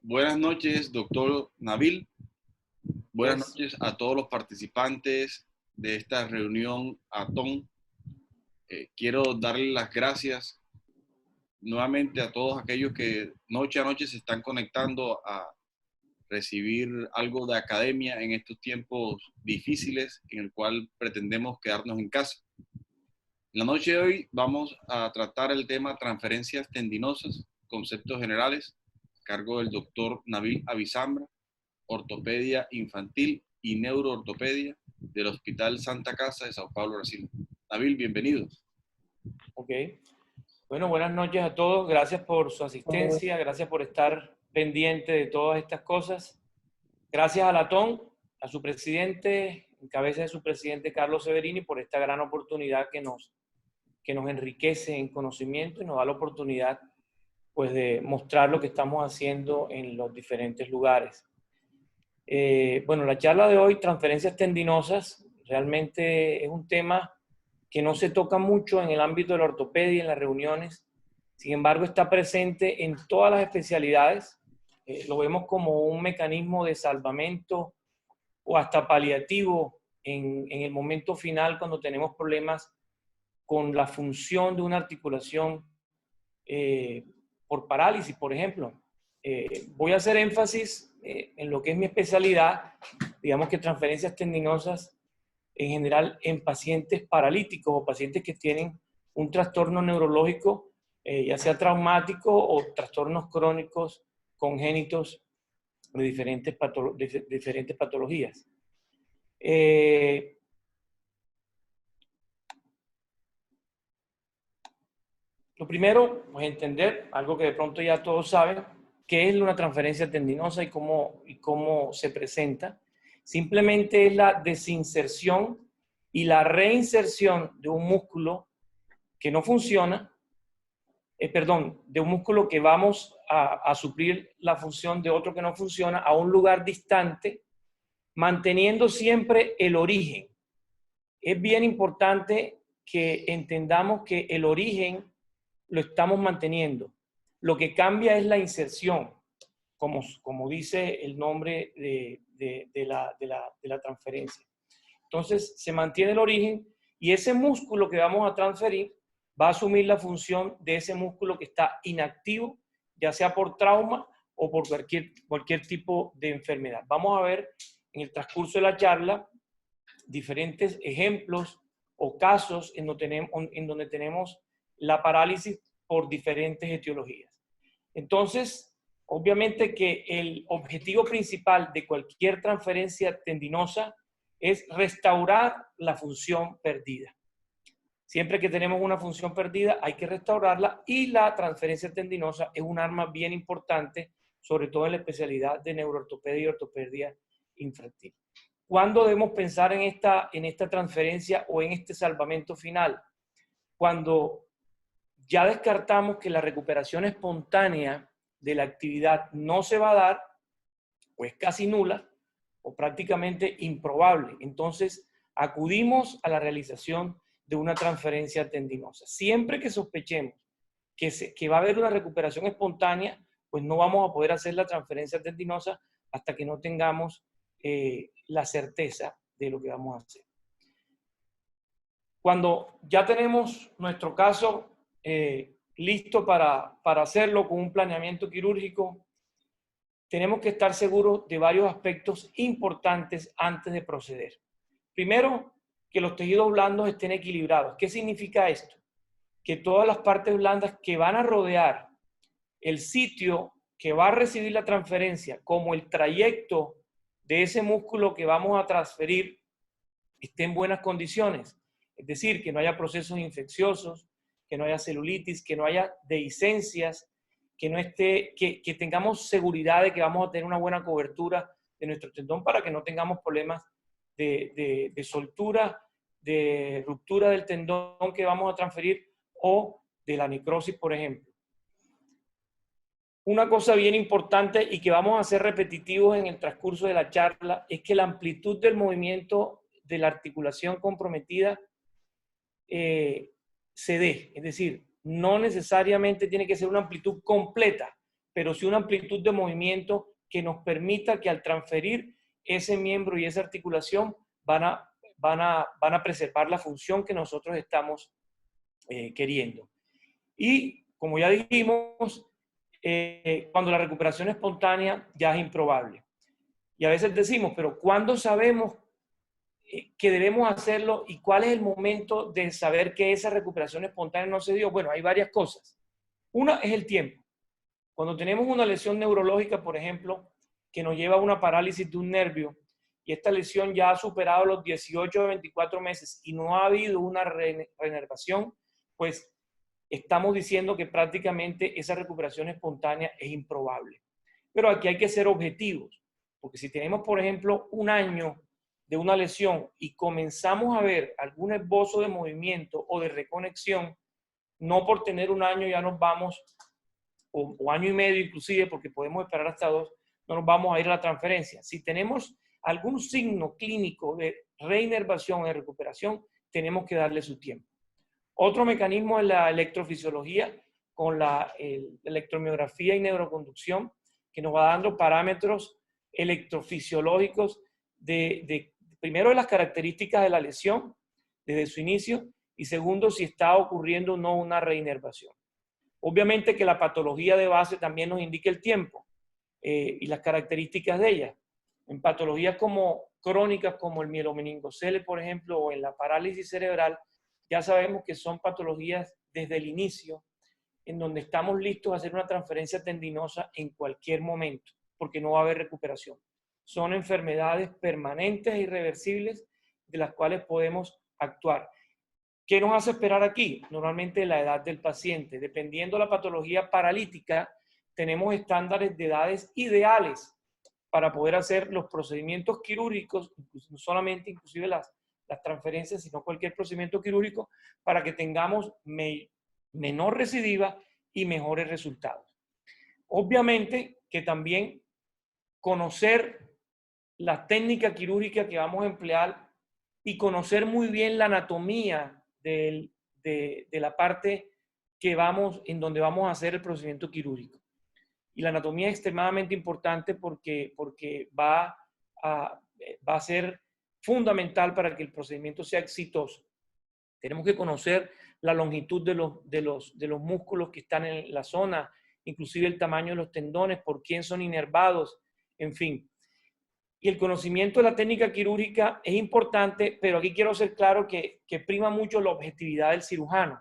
Buenas noches, doctor Nabil. Buenas Pues, noches a todos los participantes de esta reunión ATON. Quiero darle las gracias nuevamente a todos aquellos que noche a noche se están conectando a recibir algo de academia en estos tiempos difíciles en el cual pretendemos quedarnos en casa. En la noche de hoy vamos a tratar el tema transferencias tendinosas, conceptos generales, a cargo del doctor Nabil Avisambra, ortopedia infantil y neuroortopedia del Hospital Santa Casa de Sao Paulo, Brasil. Nabil, bienvenido. ok. Bueno, buenas noches a todos. Gracias por su asistencia. Gracias por estar pendiente de todas estas cosas. Gracias a Latón, a su presidente, en cabeza de su presidente Carlos Severini, por esta gran oportunidad que nos enriquece en conocimiento y nos da la oportunidad pues, de mostrar lo que estamos haciendo en los diferentes lugares. Bueno, la charla de hoy, transferencias tendinosas, realmente es un tema que no se toca mucho en el ámbito de la ortopedia, en las reuniones. Sin embargo, está presente en todas las especialidades. Lo vemos como un mecanismo de salvamento o hasta paliativo en el momento final cuando tenemos problemas con la función de una articulación por parálisis, por ejemplo. Voy a hacer énfasis en lo que es mi especialidad, digamos que transferencias tendinosas en general en pacientes paralíticos o pacientes que tienen un trastorno neurológico, ya sea traumático o trastornos crónicos congénitos de diferentes patologías. Lo primero, pues entender, algo que de pronto ya todos saben, qué es una transferencia tendinosa y cómo se presenta. Simplemente es la desinserción y la reinserción de un músculo que no funciona, de un músculo que vamos a suplir la función de otro que no funciona a un lugar distante, manteniendo siempre el origen. Es bien importante que entendamos que el origen lo estamos manteniendo. Lo que cambia es la inserción, como dice el nombre de la transferencia. Entonces, se mantiene el origen y ese músculo que vamos a transferir va a asumir la función de ese músculo que está inactivo, ya sea por trauma o por cualquier tipo de enfermedad. Vamos a ver en el transcurso de la charla diferentes ejemplos o casos en donde tenemos la parálisis por diferentes etiologías. Entonces, obviamente que el objetivo principal de cualquier transferencia tendinosa es restaurar la función perdida. Siempre que tenemos una función perdida hay que restaurarla y la transferencia tendinosa es un arma bien importante, sobre todo en la especialidad de neuroortopedia y ortopedia infantil. ¿Cuándo debemos pensar en esta transferencia o en este salvamento final? Cuando ya descartamos que la recuperación espontánea de la actividad no se va a dar, o es casi nula, o prácticamente improbable. Entonces, acudimos a la realización de una transferencia tendinosa. Siempre que sospechemos que va a haber una recuperación espontánea, pues no vamos a poder hacer la transferencia tendinosa hasta que no tengamos la certeza de lo que vamos a hacer. Cuando ya tenemos nuestro caso listo para hacerlo con un planeamiento quirúrgico, tenemos que estar seguros de varios aspectos importantes antes de proceder. Primero, que los tejidos blandos estén equilibrados. ¿Qué significa esto? Que todas las partes blandas que van a rodear el sitio que va a recibir la transferencia, como el trayecto de ese músculo que vamos a transferir, esté en buenas condiciones. Es decir, que no haya procesos infecciosos, que no haya celulitis, que no haya dehiscencias, que tengamos seguridad de que vamos a tener una buena cobertura de nuestro tendón para que no tengamos problemas de soltura, de ruptura del tendón que vamos a transferir o de la necrosis, por ejemplo. Una cosa bien importante y que vamos a hacer repetitivos en el transcurso de la charla es que la amplitud del movimiento de la articulación comprometida se dé. Es decir, no necesariamente tiene que ser una amplitud completa. pero sí una amplitud de movimiento que nos permita que al transferir ese miembro y esa articulación van a preservar la función que nosotros estamos queriendo. Y como ya dijimos, cuando la recuperación espontánea ya es improbable. Y a veces decimos, pero ¿cuándo sabemos que debemos hacerlo y cuál es el momento de saber que esa recuperación espontánea no se dio? Bueno, hay varias cosas. Una es el tiempo. Cuando tenemos una lesión neurológica, por ejemplo, que nos lleva a una parálisis de un nervio y esta lesión ya ha superado los 18 a 24 meses y no ha habido una reinervación, pues estamos diciendo que prácticamente esa recuperación espontánea es improbable. Pero aquí hay que ser objetivos, porque si tenemos, por ejemplo, un año de una lesión y comenzamos a ver algún esbozo de movimiento o de reconexión, no por tener un año ya nos vamos, o año y medio inclusive, porque podemos esperar hasta 2, no nos vamos a ir a la transferencia. Si tenemos algún signo clínico de reinervación o de recuperación, tenemos que darle su tiempo. Otro mecanismo es la electrofisiología con la electromiografía y neuroconducción, que nos va dando parámetros electrofisiológicos primero de las características de la lesión desde su inicio y segundo si está ocurriendo o no una reinervación. Obviamente que la patología de base también nos indica el tiempo y las características de ella. En patologías como crónicas como el mielomeningocele, por ejemplo, o en la parálisis cerebral, ya sabemos que son patologías desde el inicio en donde estamos listos a hacer una transferencia tendinosa en cualquier momento, porque no va a haber recuperación. Son enfermedades permanentes e irreversibles de las cuales podemos actuar. ¿Qué nos hace esperar aquí? Normalmente la edad del paciente. Dependiendo de la patología paralítica, tenemos estándares de edades ideales para poder hacer los procedimientos quirúrgicos, no solamente inclusive las transferencias, sino cualquier procedimiento quirúrgico, para que tengamos menor recidiva y mejores resultados. Obviamente que también conocer la técnica quirúrgica que vamos a emplear y conocer muy bien la anatomía de la parte en donde vamos a hacer el procedimiento quirúrgico. Y la anatomía es extremadamente importante porque va a ser fundamental para que el procedimiento sea exitoso. Tenemos que conocer la longitud de los músculos que están en la zona, inclusive el tamaño de los tendones, por quién son inervados, en fin. Y el conocimiento de la técnica quirúrgica es importante, pero aquí quiero ser claro que prima mucho la objetividad del cirujano.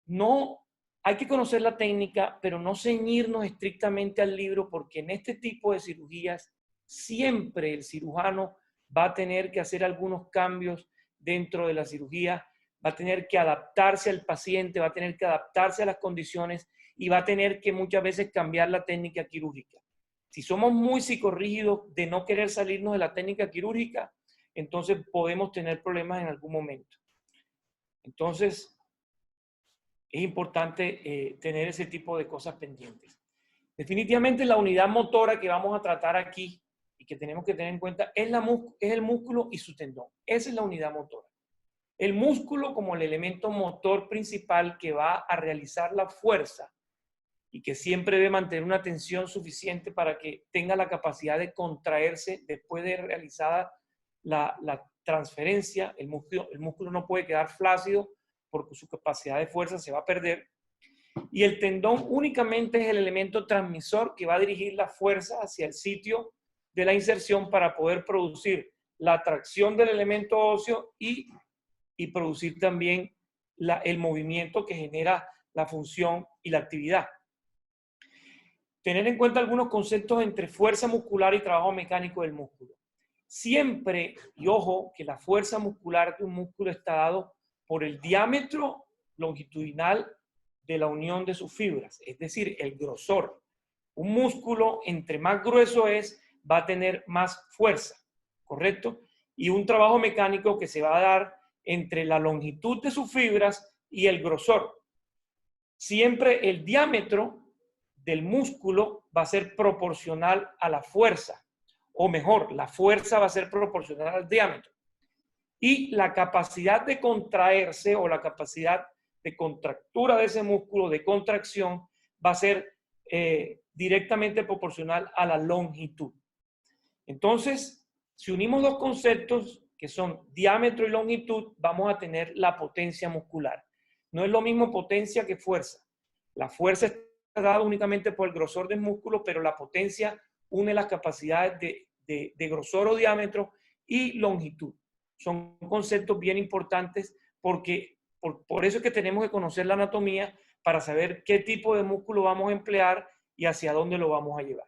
No hay que conocer la técnica, pero no ceñirnos estrictamente al libro, porque en este tipo de cirugías siempre el cirujano va a tener que hacer algunos cambios dentro de la cirugía, va a tener que adaptarse al paciente, va a tener que adaptarse a las condiciones y va a tener que muchas veces cambiar la técnica quirúrgica. Si somos muy psicorrígidos de no querer salirnos de la técnica quirúrgica, entonces podemos tener problemas en algún momento. Entonces, es importante tener ese tipo de cosas pendientes. Definitivamente la unidad motora que vamos a tratar aquí y que tenemos que tener en cuenta es el músculo y su tendón. Esa es la unidad motora. El músculo como el elemento motor principal que va a realizar la fuerza y que siempre debe mantener una tensión suficiente para que tenga la capacidad de contraerse después de realizada la transferencia. El músculo no puede quedar flácido porque su capacidad de fuerza se va a perder. Y el tendón únicamente es el elemento transmisor que va a dirigir la fuerza hacia el sitio de la inserción para poder producir la tracción del elemento óseo y producir también el movimiento que genera la función y la actividad. Tener en cuenta algunos conceptos entre fuerza muscular y trabajo mecánico del músculo. Siempre, y ojo, que la fuerza muscular de un músculo está dado por el diámetro longitudinal de la unión de sus fibras, es decir, el grosor. Un músculo, entre más grueso es, va a tener más fuerza, ¿correcto? Y un trabajo mecánico que se va a dar entre la longitud de sus fibras y el grosor. Siempre el diámetro del músculo va a ser proporcional a la fuerza, o mejor, la fuerza va a ser proporcional al diámetro. Y la capacidad de contraerse o la capacidad de contractura de ese músculo, de contracción, va a ser directamente proporcional a la longitud. Entonces, si unimos dos conceptos que son diámetro y longitud, vamos a tener la potencia muscular. No es lo mismo potencia que fuerza. La fuerza está dada únicamente por el grosor del músculo, pero la potencia une las capacidades de grosor o diámetro y longitud. Son conceptos bien importantes porque por eso es que tenemos que conocer la anatomía para saber qué tipo de músculo vamos a emplear y hacia dónde lo vamos a llevar.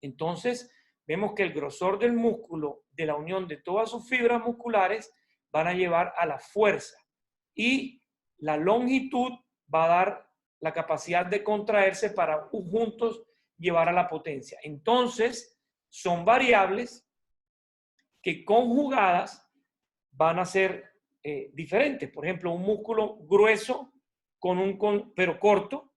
Entonces, vemos que el grosor del músculo, de la unión de todas sus fibras musculares, van a llevar a la fuerza. Y la longitud va a dar la capacidad de contraerse para juntos llevar a la potencia. Entonces, son variables que conjugadas van a ser diferentes. Por ejemplo, un músculo grueso pero corto,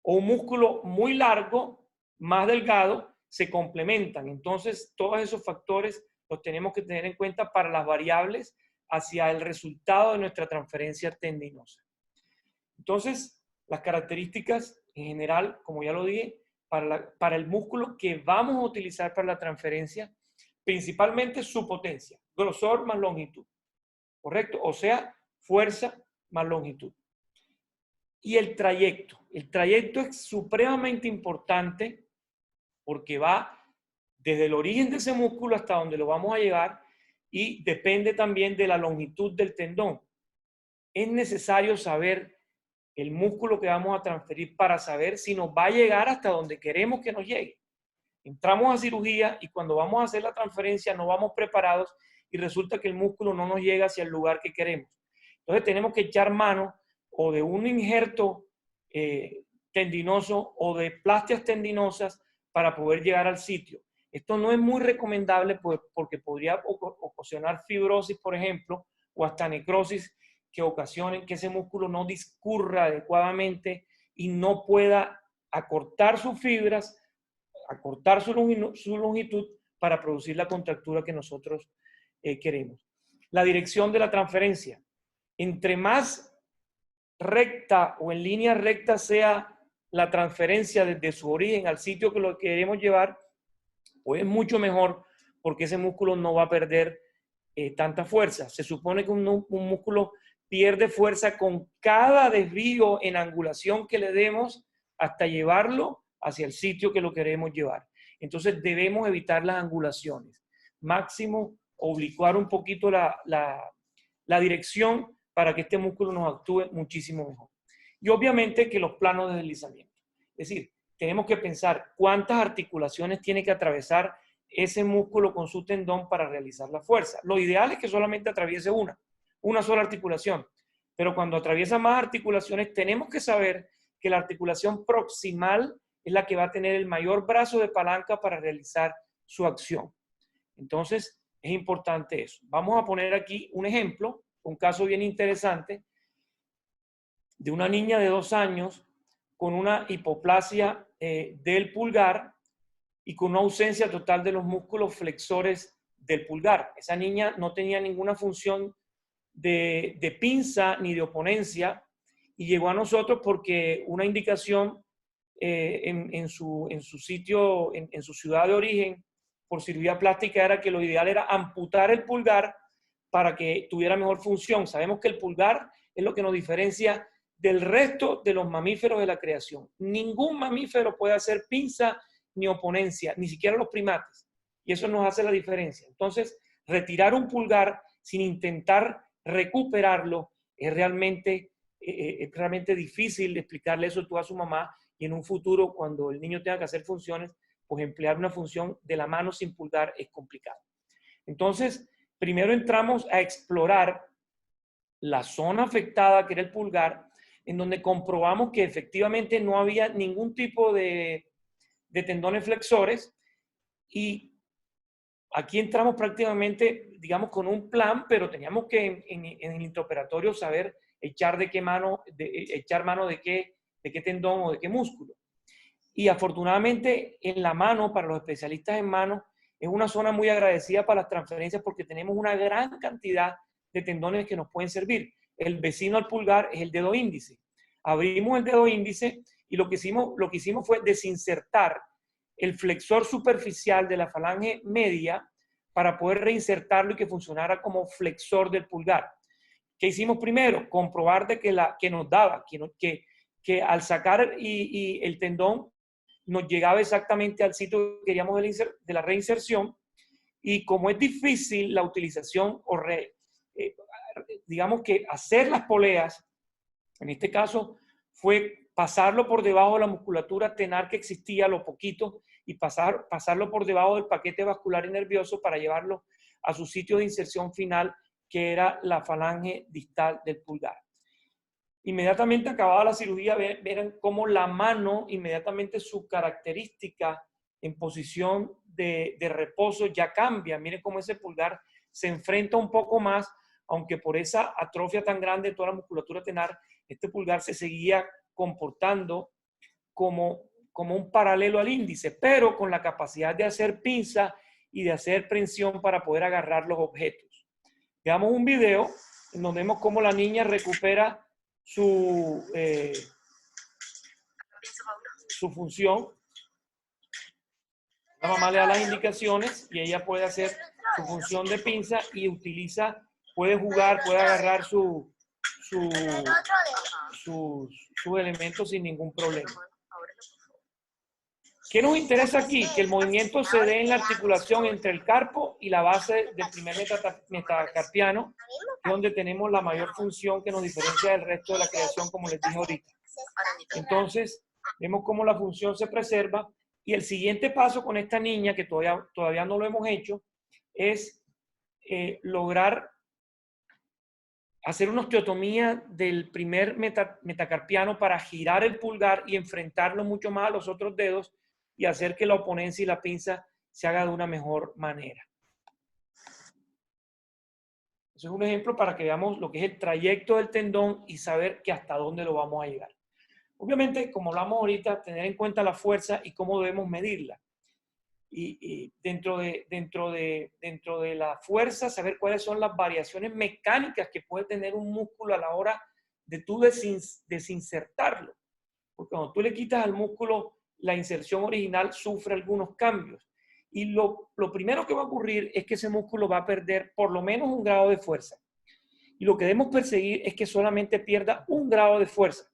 o un músculo muy largo, más delgado, se complementan. Entonces, todos esos factores los tenemos que tener en cuenta para las variables hacia el resultado de nuestra transferencia tendinosa. Entonces, las características en general, como ya lo dije, para el músculo que vamos a utilizar para la transferencia, principalmente su potencia, grosor más longitud, ¿correcto? O sea, fuerza más longitud. Y el trayecto. El trayecto es supremamente importante porque va desde el origen de ese músculo hasta donde lo vamos a llevar y depende también de la longitud del tendón. Es necesario saber el músculo que vamos a transferir para saber si nos va a llegar hasta donde queremos que nos llegue. Entramos a cirugía y cuando vamos a hacer la transferencia no vamos preparados y resulta que el músculo no nos llega hacia el lugar que queremos. Entonces tenemos que echar mano o de un injerto tendinoso o de plastias tendinosas para poder llegar al sitio. Esto no es muy recomendable porque podría ocasionar fibrosis, por ejemplo, o hasta necrosis que ocasionen que ese músculo no discurra adecuadamente y no pueda acortar sus fibras, acortar su longitud para producir la contractura que nosotros queremos. La dirección de la transferencia. Entre más recta o en línea recta sea la transferencia desde su origen al sitio que lo queremos llevar, pues es mucho mejor porque ese músculo no va a perder tanta fuerza. Se supone que un músculo pierde fuerza con cada desvío en angulación que le demos hasta llevarlo hacia el sitio que lo queremos llevar. Entonces debemos evitar las angulaciones. Máximo oblicuar un poquito la dirección para que este músculo nos actúe muchísimo mejor. Y obviamente que los planos de deslizamiento. Es decir, tenemos que pensar cuántas articulaciones tiene que atravesar ese músculo con su tendón para realizar la fuerza. Lo ideal es que solamente atraviese una sola articulación. Pero cuando atraviesa más articulaciones, tenemos que saber que la articulación proximal es la que va a tener el mayor brazo de palanca para realizar su acción. Entonces, es importante eso. Vamos a poner aquí un ejemplo, un caso bien interesante de una niña de 2 años con una hipoplasia del pulgar y con una ausencia total de los músculos flexores del pulgar. Esa niña no tenía ninguna función de pinza ni de oponencia y llegó a nosotros porque una indicación en su sitio, en su ciudad de origen, por cirugía plástica, era que lo ideal era amputar el pulgar para que tuviera mejor función. Sabemos que el pulgar es lo que nos diferencia del resto de los mamíferos de la creación. Ningún mamífero puede hacer pinza ni oponencia, ni siquiera los primates. Y eso nos hace la diferencia. Entonces, retirar un pulgar sin intentar recuperarlo es realmente difícil explicarle eso tú a su mamá y en un futuro, cuando el niño tenga que hacer funciones, pues emplear una función de la mano sin pulgar es complicado. Entonces, primero entramos a explorar la zona afectada, que era el pulgar, en donde comprobamos que efectivamente no había ningún tipo de tendones flexores y aquí entramos prácticamente, digamos, con un plan, pero teníamos que en el intraoperatorio saber echar mano de qué tendón o de qué músculo. Y afortunadamente en la mano, para los especialistas en mano, es una zona muy agradecida para las transferencias porque tenemos una gran cantidad de tendones que nos pueden servir. El vecino al pulgar es el dedo índice. Abrimos el dedo índice Y lo que hicimos fue desinsertar el flexor superficial de la falange media para poder reinsertarlo y que funcionara como flexor del pulgar. ¿Qué hicimos primero? Comprobar de que nos daba, que al sacar el tendón nos llegaba exactamente al sitio que queríamos de la reinserción, y como es difícil la utilización digamos que hacer las poleas, en este caso fue pasarlo por debajo de la musculatura tenar que existía, lo poquito, y pasarlo por debajo del paquete vascular y nervioso para llevarlo a su sitio de inserción final, que era la falange distal del pulgar. Inmediatamente acabada la cirugía, verán cómo la mano, inmediatamente su característica en posición de reposo ya cambia. Miren cómo ese pulgar se enfrenta un poco más, aunque por esa atrofia tan grande de toda la musculatura tenar, este pulgar se seguía comportando como un paralelo al índice, pero con la capacidad de hacer pinza y de hacer prensión para poder agarrar los objetos. Veamos un video en donde vemos cómo la niña recupera su función. La mamá le da las indicaciones y ella puede hacer su función de pinza y puede jugar, puede agarrar sus elementos sin ningún problema. ¿Qué nos interesa aquí? Que el movimiento se dé en la articulación entre el carpo y la base del primer metacarpiano, donde tenemos la mayor función que nos diferencia del resto de la creación, como les dije ahorita. Entonces, vemos cómo la función se preserva. Y el siguiente paso con esta niña, que todavía no lo hemos hecho, es lograr hacer una osteotomía del primer metacarpiano para girar el pulgar y enfrentarlo mucho más a los otros dedos y hacer que la oponencia y la pinza se haga de una mejor manera. Eso es un ejemplo para que veamos lo que es el trayecto del tendón y saber que hasta dónde lo vamos a llegar. Obviamente, como hablamos ahorita, tener en cuenta la fuerza y cómo debemos medirla. Y dentro de la fuerza, saber cuáles son las variaciones mecánicas que puede tener un músculo a la hora de tú desinsertarlo. Porque cuando tú le quitas al músculo, la inserción original sufre algunos cambios. Y lo primero que va a ocurrir es que ese músculo va a perder por lo menos un grado de fuerza. Y lo que debemos perseguir es que solamente pierda un grado de fuerza.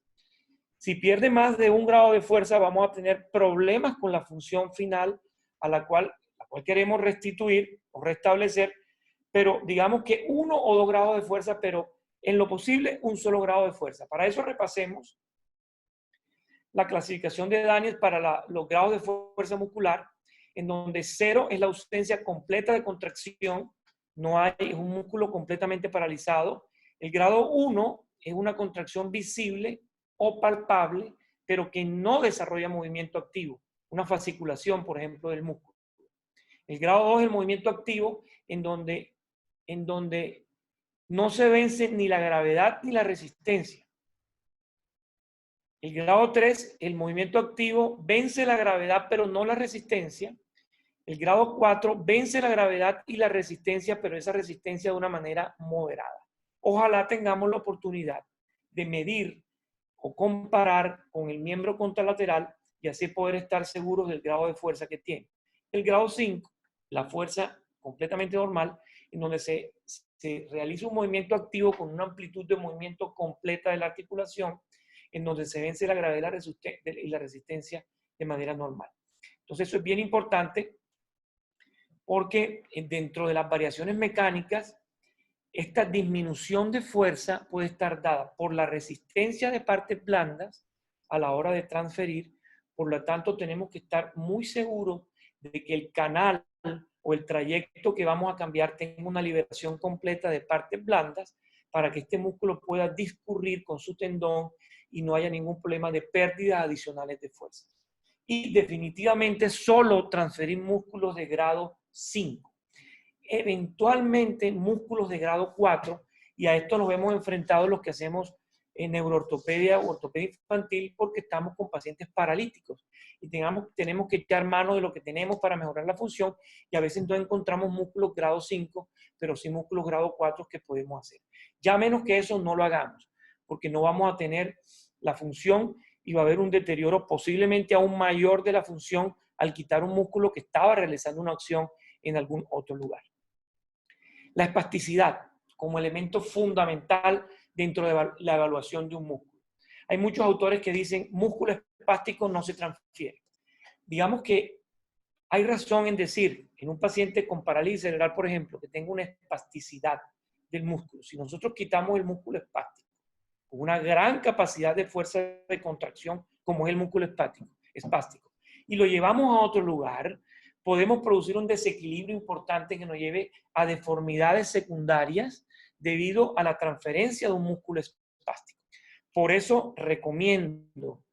Si pierde más de un grado de fuerza, vamos a tener problemas con la función final a la cual queremos restituir o restablecer, pero digamos que 1 o 2 grados de fuerza, pero en lo posible un solo grado de fuerza. Para eso repasemos la clasificación de Daniels para los grados de fuerza muscular, en donde 0 es la ausencia completa de contracción, no hay, es un músculo completamente paralizado. El grado 1 es una contracción visible o palpable, pero que no desarrolla movimiento activo, una fasciculación, por ejemplo, del músculo. El grado 2 es el movimiento activo, en donde no se vence ni la gravedad ni la resistencia. El grado 3, el movimiento activo vence la gravedad, pero no la resistencia. El grado 4 vence la gravedad y la resistencia, pero esa resistencia de una manera moderada. Ojalá tengamos la oportunidad de medir o comparar con el miembro contralateral y así poder estar seguros del grado de fuerza que tiene. El grado 5, la fuerza completamente normal, en donde se realiza un movimiento activo con una amplitud de movimiento completa de la articulación, en donde se vence la gravedad y la resistencia de manera normal. Entonces eso es bien importante porque dentro de las variaciones mecánicas, esta disminución de fuerza puede estar dada por la resistencia de partes blandas a la hora de transferir. Por lo tanto, tenemos que estar muy seguros de que el canal o el trayecto que vamos a cambiar tenga una liberación completa de partes blandas para que este músculo pueda discurrir con su tendón y no haya ningún problema de pérdidas adicionales de fuerza. Y definitivamente solo transferir músculos de grado 5. Eventualmente músculos de grado 4, y a esto nos vemos enfrentados los que hacemos en neuroortopedia o ortopedia infantil, porque estamos con pacientes paralíticos y tenemos que echar mano de lo que tenemos para mejorar la función, y a veces no encontramos músculos grado 5, pero sí músculos grado 4 que podemos hacer. Ya menos que eso no lo hagamos, porque no vamos a tener la función y va a haber un deterioro posiblemente aún mayor de la función al quitar un músculo que estaba realizando una acción en algún otro lugar. La espasticidad como elemento fundamental dentro de la evaluación de un músculo. Hay muchos autores que dicen músculo espástico no se transfiere. Digamos que hay razón en decir, en un paciente con parálisis cerebral, por ejemplo, que tenga una espasticidad del músculo, si nosotros quitamos el músculo espástico, con una gran capacidad de fuerza de contracción, como es el músculo espástico, y lo llevamos a otro lugar, podemos producir un desequilibrio importante que nos lleve a deformidades secundarias debido a la transferencia de un músculo espástico. Por eso recomiendo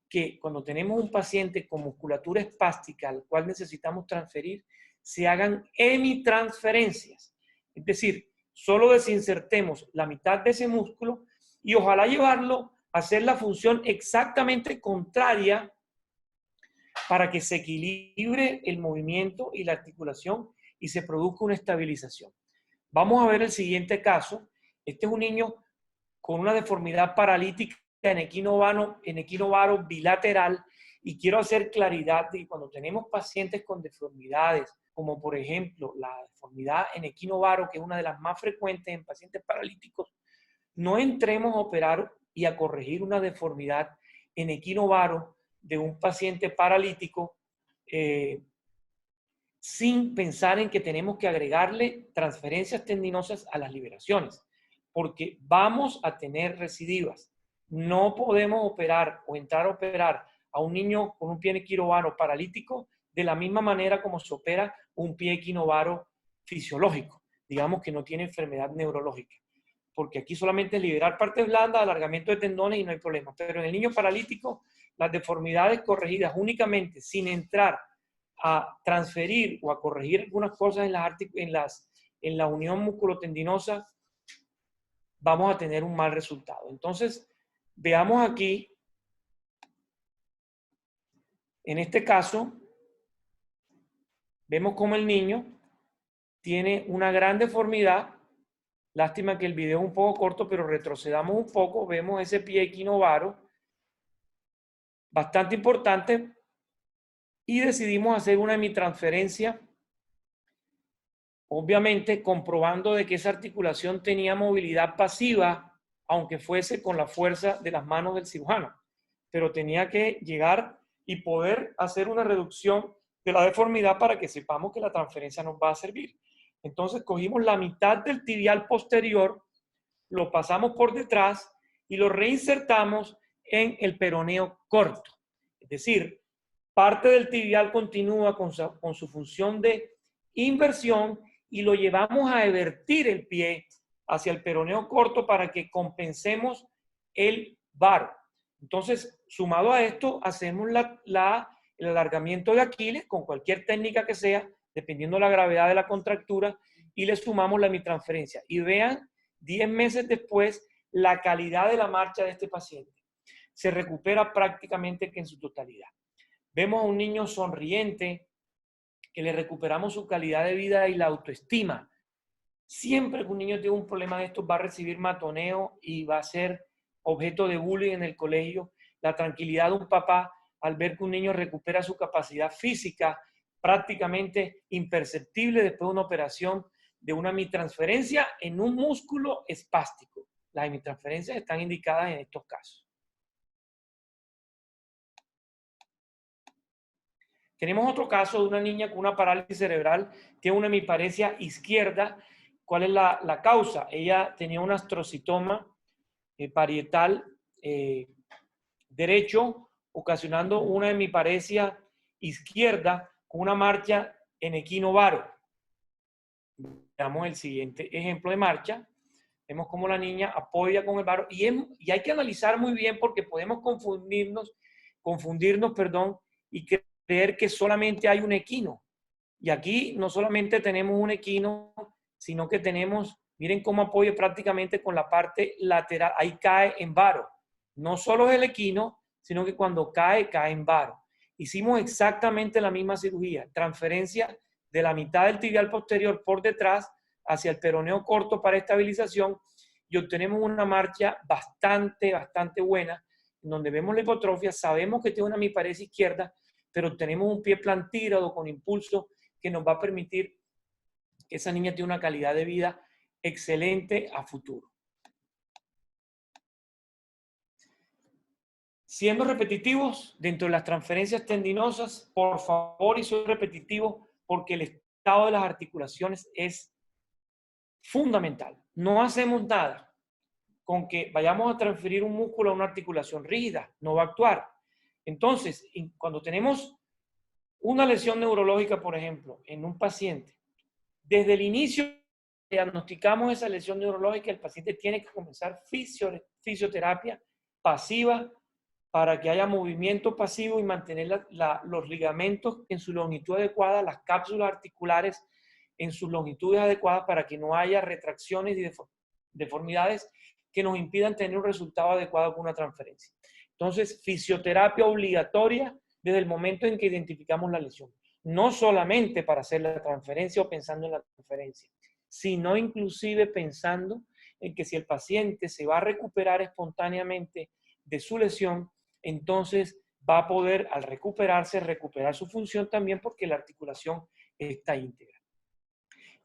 que cuando tenemos un paciente con musculatura espástica al cual necesitamos transferir, se hagan hemitransferencias. Es decir, solo desinsertemos la mitad de ese músculo y ojalá llevarlo a hacer la función exactamente contraria para que se equilibre el movimiento y la articulación y se produzca una estabilización. Vamos a ver el siguiente caso. Este es un niño con una deformidad paralítica en equinovaro bilateral, y quiero hacer claridad de que cuando tenemos pacientes con deformidades, como por ejemplo la deformidad en equinovaro, que es una de las más frecuentes en pacientes paralíticos, no entremos a operar y a corregir una deformidad en equinovaro de un paciente paralítico sin pensar en que tenemos que agregarle transferencias tendinosas a las liberaciones, porque vamos a tener recidivas. No podemos operar o entrar a operar a un niño con un pie equinovaro paralítico de la misma manera como se opera un pie equinovaro fisiológico, digamos que no tiene enfermedad neurológica, porque aquí solamente es liberar partes blandas, alargamiento de tendones y no hay problema. Pero en el niño paralítico, las deformidades corregidas únicamente sin entrar a transferir o a corregir algunas cosas en la unión musculotendinosa, vamos a tener un mal resultado. Entonces, veamos aquí, en este caso, vemos cómo el niño tiene una gran deformidad. Lástima que el video es un poco corto, pero retrocedamos un poco, vemos ese pie equinovaro, bastante importante, y decidimos hacer una hemitransferencia, obviamente comprobando de que esa articulación tenía movilidad pasiva, aunque fuese con la fuerza de las manos del cirujano, pero tenía que llegar y poder hacer una reducción de la deformidad para que sepamos que la transferencia nos va a servir. Entonces cogimos la mitad del tibial posterior, lo pasamos por detrás y lo reinsertamos en el peroneo corto. Es decir, parte del tibial continúa con su función de inversión y lo llevamos a evertir el pie hacia el peroneo corto para que compensemos el varo. Entonces, sumado a esto, hacemos el alargamiento de Aquiles con cualquier técnica que sea, dependiendo de la gravedad de la contractura, y le sumamos la hemitransferencia. Y vean, 10 meses después, la calidad de la marcha de este paciente. Se recupera prácticamente en su totalidad. Vemos a un niño sonriente, que le recuperamos su calidad de vida y la autoestima. Siempre que un niño tiene un problema de estos va a recibir matoneo y va a ser objeto de bullying en el colegio. La tranquilidad de un papá al ver que un niño recupera su capacidad física prácticamente imperceptible después de una operación de una hemitransferencia en un músculo espástico. Las hemitransferencias están indicadas en estos casos. Tenemos otro caso de una niña con una parálisis cerebral, tiene una hemiparesia izquierda. ¿Cuál es la causa? Ella tenía un astrocitoma parietal derecho, ocasionando una hemiparesia izquierda con una marcha en equinovaro. Veamos el siguiente ejemplo de marcha. Vemos cómo la niña apoya con el varo y hay que analizar muy bien porque podemos confundirnos, y creer que solamente hay un equino. Y aquí no solamente tenemos un equino, sino que tenemos, miren cómo apoya prácticamente con la parte lateral, ahí cae en varo. No solo es el equino, sino que cuando cae, cae en varo. Hicimos exactamente la misma cirugía, transferencia de la mitad del tibial posterior por detrás hacia el peroneo corto para estabilización y obtenemos una marcha bastante buena, donde vemos la hipotrofia, sabemos que tiene una hemiparesia izquierda, pero tenemos un pie plantígrado con impulso que nos va a permitir que esa niña tenga una calidad de vida excelente a futuro. Siendo repetitivos dentro de las transferencias tendinosas, por favor, y soy repetitivo porque el estado de las articulaciones es fundamental. No hacemos nada con que vayamos a transferir un músculo a una articulación rígida, no va a actuar. Entonces, cuando tenemos una lesión neurológica, por ejemplo, en un paciente, desde el inicio diagnosticamos esa lesión neurológica, el paciente tiene que comenzar fisioterapia pasiva para que haya movimiento pasivo y mantener los ligamentos en su longitud adecuada, las cápsulas articulares en sus longitudes adecuadas para que no haya retracciones y deformidades que nos impidan tener un resultado adecuado con una transferencia. Entonces, fisioterapia obligatoria desde el momento en que identificamos la lesión. No solamente para hacer la transferencia o pensando en la transferencia, sino inclusive pensando en que si el paciente se va a recuperar espontáneamente de su lesión, entonces va a poder, al recuperarse, recuperar su función también porque la articulación está íntegra.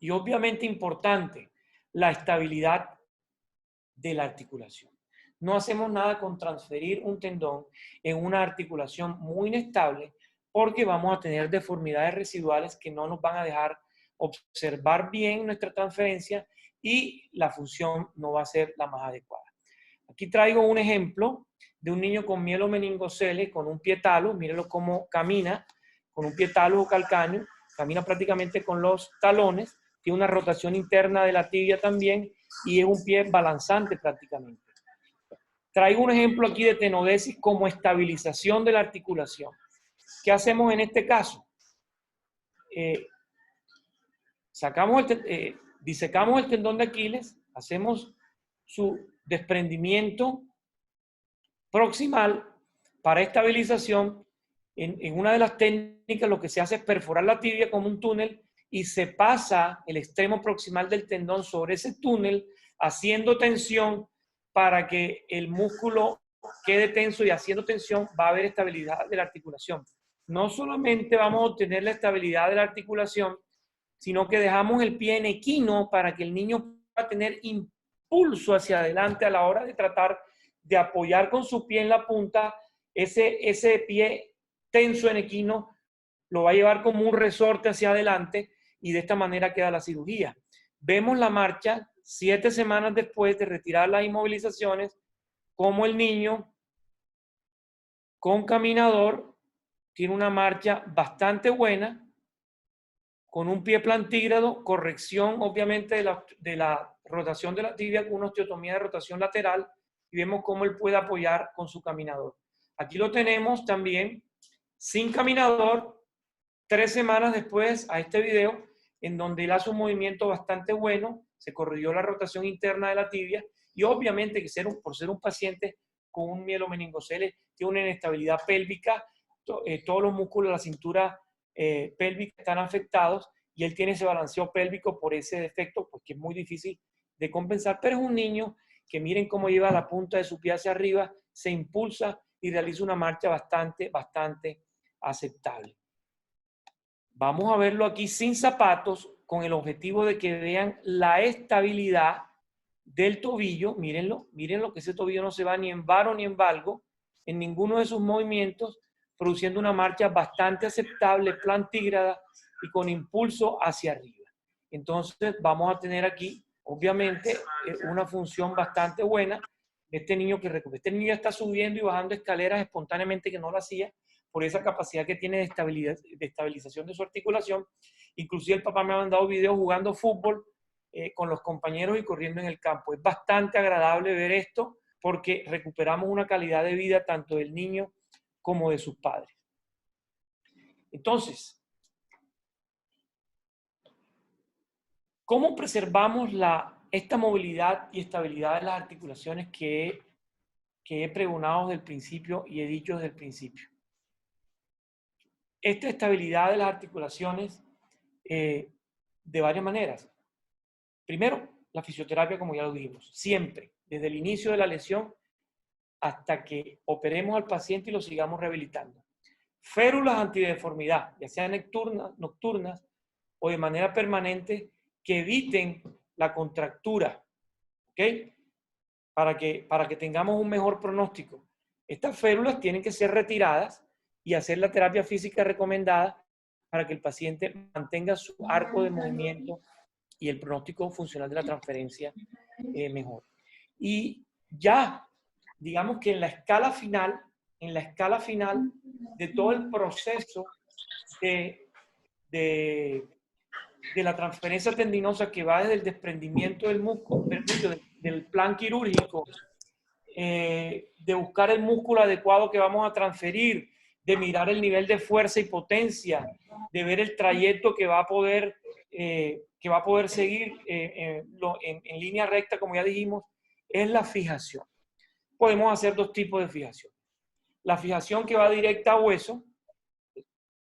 Y obviamente importante, la estabilidad de la articulación. No hacemos nada con transferir un tendón en una articulación muy inestable porque vamos a tener deformidades residuales que no nos van a dejar observar bien nuestra transferencia y la función no va a ser la más adecuada. Aquí traigo un ejemplo de un niño con mielomeningocele, con un pie talo, mírenlo cómo camina, con un pie talo o calcáneo, camina prácticamente con los talones, tiene una rotación interna de la tibia también y es un pie balanzante prácticamente. Traigo un ejemplo aquí de tenodesis como estabilización de la articulación. ¿Qué hacemos en este caso? Disecamos el tendón de Aquiles, hacemos su desprendimiento proximal para estabilización. En una de las técnicas lo que se hace es perforar la tibia como un túnel y se pasa el extremo proximal del tendón sobre ese túnel haciendo tensión para que el músculo quede tenso y haciendo tensión va a haber estabilidad de la articulación. No solamente vamos a obtener la estabilidad de la articulación, sino que dejamos el pie en equino para que el niño pueda tener impulso hacia adelante a la hora de tratar de apoyar con su pie en la punta. Ese pie tenso en equino lo va a llevar como un resorte hacia adelante y de esta manera queda la cirugía. Vemos la marcha 7 semanas después de retirar las inmovilizaciones, como el niño con caminador tiene una marcha bastante buena, con un pie plantígrado, corrección obviamente de la rotación de la tibia con una osteotomía de rotación lateral y vemos cómo él puede apoyar con su caminador. Aquí lo tenemos también sin caminador 3 semanas después a este video en donde él hace un movimiento bastante bueno, se corrigió la rotación interna de la tibia y obviamente que por ser un paciente con un mielomeningocele tiene una inestabilidad pélvica, todos los músculos de la cintura pélvica están afectados y él tiene ese balanceo pélvico por ese defecto, pues que es muy difícil de compensar, pero es un niño que miren cómo lleva la punta de su pie hacia arriba, se impulsa y realiza una marcha bastante aceptable. Vamos a verlo aquí sin zapatos con el objetivo de que vean la estabilidad del tobillo. Mírenlo que ese tobillo no se va ni en varo ni en valgo en ninguno de sus movimientos, produciendo una marcha bastante aceptable, plantígrada y con impulso hacia arriba. Entonces vamos a tener aquí, obviamente, una función bastante buena. Este niño está subiendo y bajando escaleras espontáneamente que no lo hacía por esa capacidad que tiene de estabilización de su articulación. Inclusive el papá me ha mandado videos jugando fútbol con los compañeros y corriendo en el campo. Es bastante agradable ver esto porque recuperamos una calidad de vida tanto del niño como de sus padres. Entonces, ¿cómo preservamos esta movilidad y estabilidad de las articulaciones que he pregonado desde el principio y he dicho desde el principio? Esta estabilidad de las articulaciones de varias maneras. Primero, la fisioterapia, como ya lo dijimos, siempre, desde el inicio de la lesión, hasta que operemos al paciente y lo sigamos rehabilitando. Férulas antideformidad, ya sean nocturnas o de manera permanente, que eviten la contractura, ¿ok? Para que tengamos un mejor pronóstico. Estas férulas tienen que ser retiradas y hacer la terapia física recomendada para que el paciente mantenga su arco de movimiento y el pronóstico funcional de la transferencia mejor. Y ya, digamos que en la escala final de todo el proceso de la transferencia tendinosa, que va desde el desprendimiento del músculo, del plan quirúrgico, de buscar el músculo adecuado que vamos a transferir, de mirar el nivel de fuerza y potencia, de ver el trayecto que va a poder seguir en línea recta, como ya dijimos, es la fijación. Podemos hacer dos tipos de fijación. La fijación que va directa a hueso,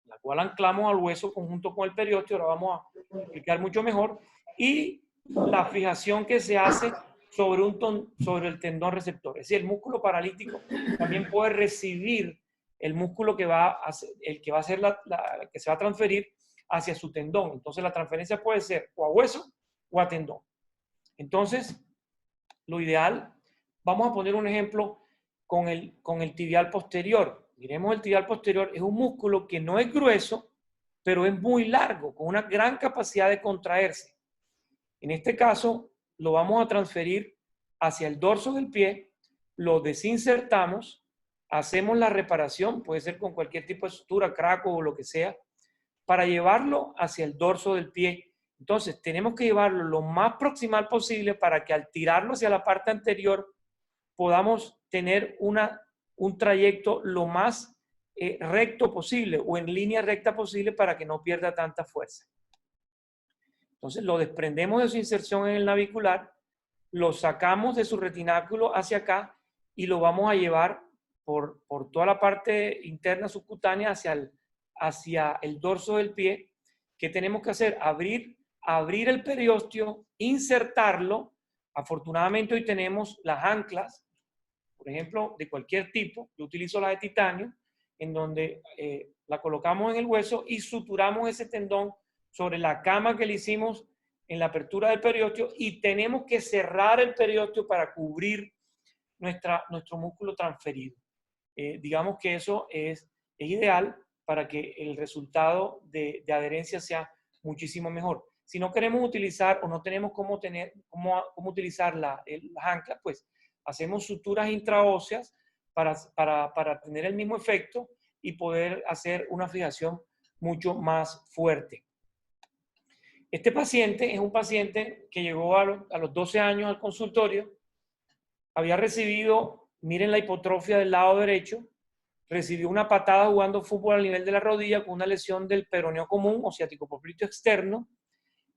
la cual anclamos al hueso conjunto con el periósteo, ahora vamos a explicar mucho mejor, y la fijación que se hace sobre el tendón receptor. Es decir, el músculo paralítico también puede recibir el músculo que va a que se va a transferir hacia su tendón. Entonces la transferencia puede ser o a hueso o a tendón. Entonces, lo ideal, vamos a poner un ejemplo con el tibial posterior. Miremos el tibial posterior, es un músculo que no es grueso, pero es muy largo, con una gran capacidad de contraerse. En este caso, lo vamos a transferir hacia el dorso del pie, lo desinsertamos, hacemos la reparación, puede ser con cualquier tipo de sutura, craco o lo que sea, para llevarlo hacia el dorso del pie. Entonces, tenemos que llevarlo lo más proximal posible para que al tirarlo hacia la parte anterior podamos tener un trayecto lo más recto posible o en línea recta posible para que no pierda tanta fuerza. Entonces, lo desprendemos de su inserción en el navicular, lo sacamos de su retináculo hacia acá y lo vamos a llevar por toda la parte interna subcutánea hacia el dorso del pie. ¿Qué tenemos que hacer? Abrir el periósteo, insertarlo. Afortunadamente hoy tenemos las anclas, por ejemplo, de cualquier tipo. Yo utilizo la de titanio, en donde la colocamos en el hueso y suturamos ese tendón sobre la cama que le hicimos en la apertura del periósteo, y tenemos que cerrar el periósteo para cubrir nuestro músculo transferido. Digamos que eso es ideal para que el resultado de adherencia sea muchísimo mejor. Si no queremos utilizar o no tenemos cómo utilizar las anclas, pues hacemos suturas intraóseas para tener el mismo efecto y poder hacer una fijación mucho más fuerte. Este paciente es un paciente que llegó a los 12 años al consultorio, había recibido, miren la hipotrofia del lado derecho, recibió una patada jugando fútbol al nivel de la rodilla con una lesión del peroneo común o ciático popliteo externo.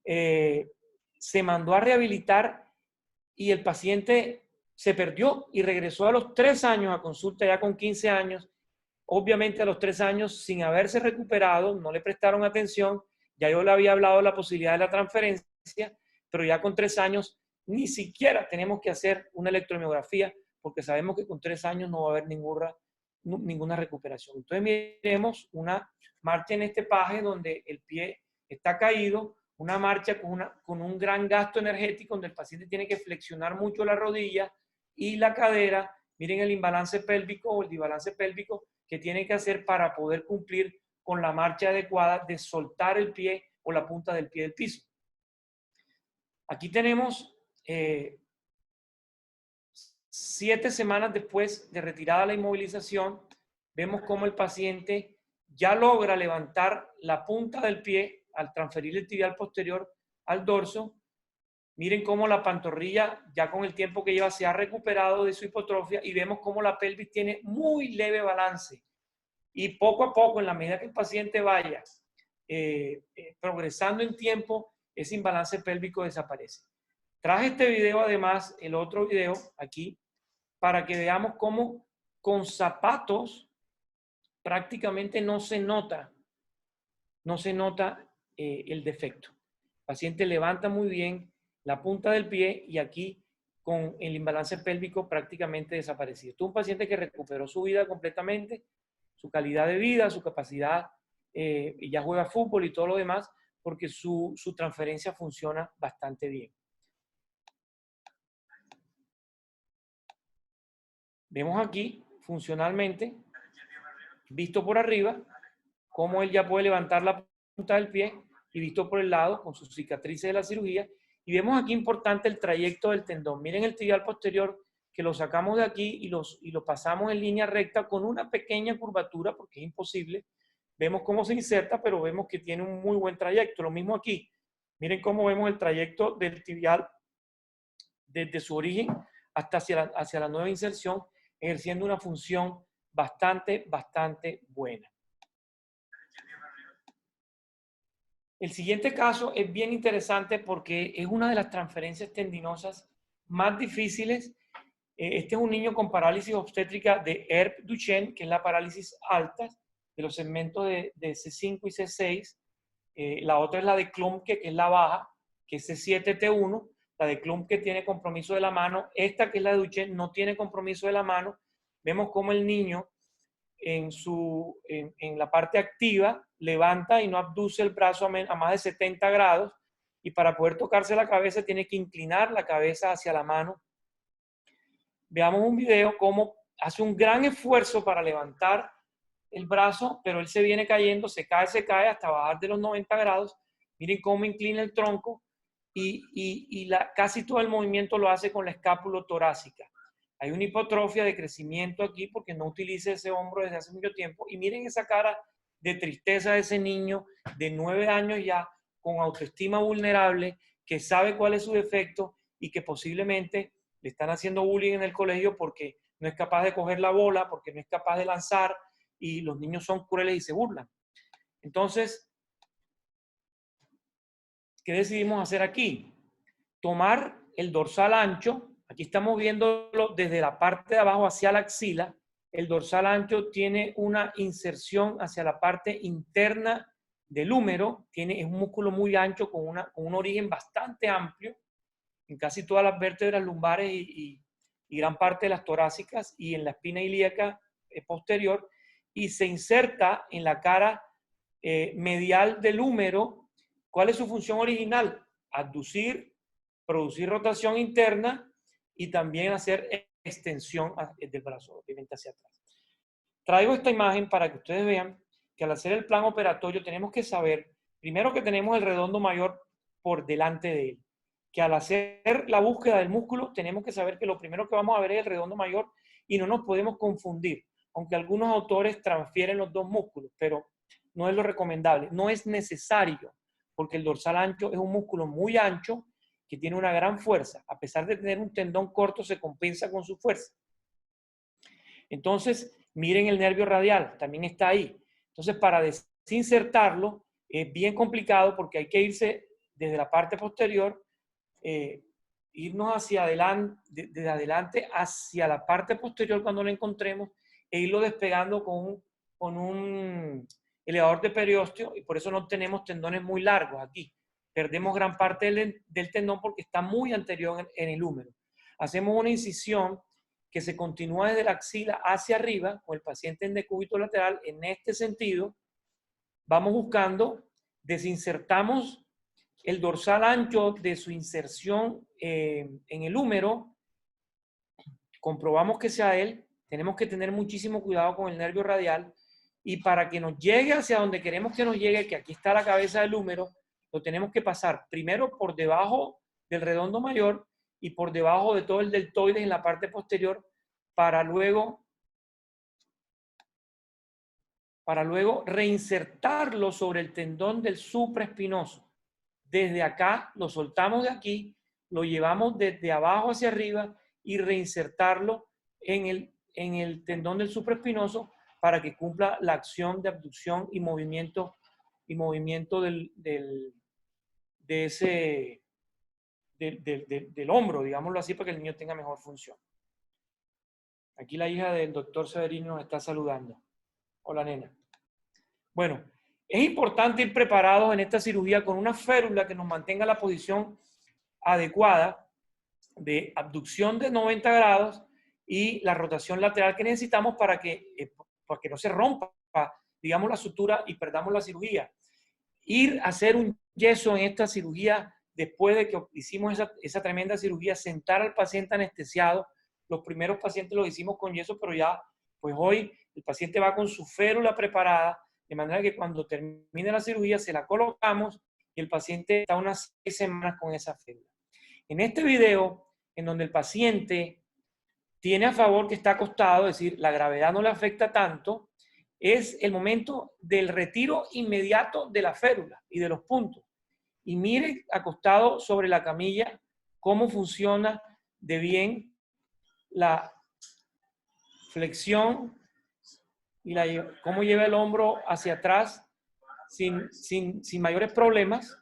Se mandó a rehabilitar y el paciente se perdió y regresó a los 3 años a consulta ya con 15 años. Obviamente a los 3 años sin haberse recuperado, no le prestaron atención. Ya yo le había hablado de la posibilidad de la transferencia, pero ya con 3 años ni siquiera tenemos que hacer una electromiografía porque sabemos que con 3 años no va a haber ninguna recuperación. Entonces miremos una marcha en este paje donde el pie está caído, una marcha con un gran gasto energético donde el paciente tiene que flexionar mucho la rodilla y la cadera. Miren el imbalance pélvico o el desbalance pélvico que tiene que hacer para poder cumplir con la marcha adecuada de soltar el pie o la punta del pie del piso. Aquí tenemos 7 semanas después de retirada la inmovilización, vemos cómo el paciente ya logra levantar la punta del pie al transferir el tibial posterior al dorso. Miren cómo la pantorrilla, ya con el tiempo que lleva, se ha recuperado de su hipotrofia y vemos cómo la pelvis tiene muy leve balance. Y poco a poco, en la medida que el paciente vaya progresando en tiempo, ese imbalance pélvico desaparece. Traje este video, además, el otro video aquí, para que veamos cómo con zapatos prácticamente no se nota el defecto. El paciente levanta muy bien la punta del pie y aquí con el imbalance pélvico prácticamente desaparecido. Esto es un paciente que recuperó su vida completamente, su calidad de vida, su capacidad, y ya juega fútbol y todo lo demás, porque su transferencia funciona bastante bien. Vemos aquí, funcionalmente, visto por arriba, cómo él ya puede levantar la punta del pie y visto por el lado con sus cicatrices de la cirugía. Y vemos aquí importante el trayecto del tendón. Miren el tibial posterior que lo sacamos de aquí y lo pasamos en línea recta con una pequeña curvatura porque es imposible. Vemos cómo se inserta, pero vemos que tiene un muy buen trayecto. Lo mismo aquí. Miren cómo vemos el trayecto del tibial desde su origen hasta hacia la nueva inserción, ejerciendo una función bastante buena. El siguiente caso es bien interesante porque es una de las transferencias tendinosas más difíciles. Este es un niño con parálisis obstétrica de Erbs-Duchenne, que es la parálisis alta de los segmentos de C5 y C6. La otra es la de Klumpke, que es la baja, que es C7-T1. La de Klumpke tiene compromiso de la mano. Esta, que es la de Duchenne, no tiene compromiso de la mano. Vemos cómo el niño en la parte activa levanta y no abduce el brazo a más de 70 grados, y para poder tocarse la cabeza tiene que inclinar la cabeza hacia la mano. Veamos un video cómo hace un gran esfuerzo para levantar el brazo, pero él se viene cayendo, se cae hasta bajar de los 90 grados. Miren cómo inclina el tronco y casi todo el movimiento lo hace con la escápula torácica. Hay una hipotrofia de crecimiento aquí porque no utiliza ese hombro desde hace mucho tiempo. Y miren esa cara de tristeza de ese niño de 9 años ya, con autoestima vulnerable, que sabe cuál es su defecto y que posiblemente le están haciendo bullying en el colegio porque no es capaz de coger la bola, porque no es capaz de lanzar, y los niños son crueles y se burlan. Entonces, ¿qué decidimos hacer aquí? Tomar el dorsal ancho. Aquí estamos viéndolo desde la parte de abajo hacia la axila. El dorsal ancho tiene una inserción hacia la parte interna del húmero. Es un músculo muy ancho con un origen bastante amplio en casi todas las vértebras lumbares y gran parte de las torácicas y en la espina ilíaca posterior, y se inserta en la cara medial del húmero. ¿Cuál es su función original? Abducir, producir rotación interna y también hacer extensión del brazo, obviamente hacia atrás. Traigo esta imagen para que ustedes vean que al hacer el plan operatorio tenemos que saber, primero, que tenemos el redondo mayor por delante de él, que al hacer la búsqueda del músculo tenemos que saber que lo primero que vamos a ver es el redondo mayor y no nos podemos confundir, aunque algunos autores transfieren los dos músculos, pero no es lo recomendable, no es necesario, porque el dorsal ancho es un músculo muy ancho que tiene una gran fuerza. A pesar de tener un tendón corto, se compensa con su fuerza. Entonces, miren el nervio radial, también está ahí. Entonces, para desinsertarlo es bien complicado porque hay que irse desde la parte posterior, irnos hacia adelante, desde adelante hacia la parte posterior cuando lo encontremos, e irlo despegando con un elevador de periósteo, y por eso no tenemos tendones muy largos aquí. Perdemos gran parte del tendón porque está muy anterior en el húmero. Hacemos una incisión que se continúa desde la axila hacia arriba, con el paciente en decúbito lateral, en este sentido. Vamos buscando, desinsertamos el dorsal ancho de su inserción en el húmero, comprobamos que sea él. Tenemos que tener muchísimo cuidado con el nervio radial, y para que nos llegue hacia donde queremos que nos llegue, que aquí está la cabeza del húmero, lo tenemos que pasar primero por debajo del redondo mayor y por debajo de todo el deltoides en la parte posterior, para luego reinsertarlo sobre el tendón del supraespinoso. Desde acá lo soltamos de aquí, lo llevamos desde abajo hacia arriba y reinsertarlo en el tendón del supraespinoso para que cumpla la acción de abducción y movimiento del hombro, digámoslo así, para que el niño tenga mejor función. Aquí la hija del doctor Severino nos está saludando. Hola, nena. Bueno, es importante ir preparados en esta cirugía con una férula que nos mantenga la posición adecuada de abducción de 90 grados y la rotación lateral que necesitamos para que no se rompa, digamos, la sutura y perdamos la cirugía. Ir a hacer un yeso en esta cirugía, después de que hicimos esa tremenda cirugía, sentar al paciente anestesiado. Los primeros pacientes lo hicimos con yeso, pero ya, pues hoy el paciente va con su férula preparada, de manera que cuando termine la cirugía se la colocamos y el paciente está unas 6 semanas con esa férula. En este video, en donde el paciente tiene a favor que está acostado, es decir, la gravedad no le afecta tanto, es el momento del retiro inmediato de la férula y de los puntos. Y mire acostado sobre la camilla cómo funciona de bien la flexión y cómo lleva el hombro hacia atrás sin mayores problemas.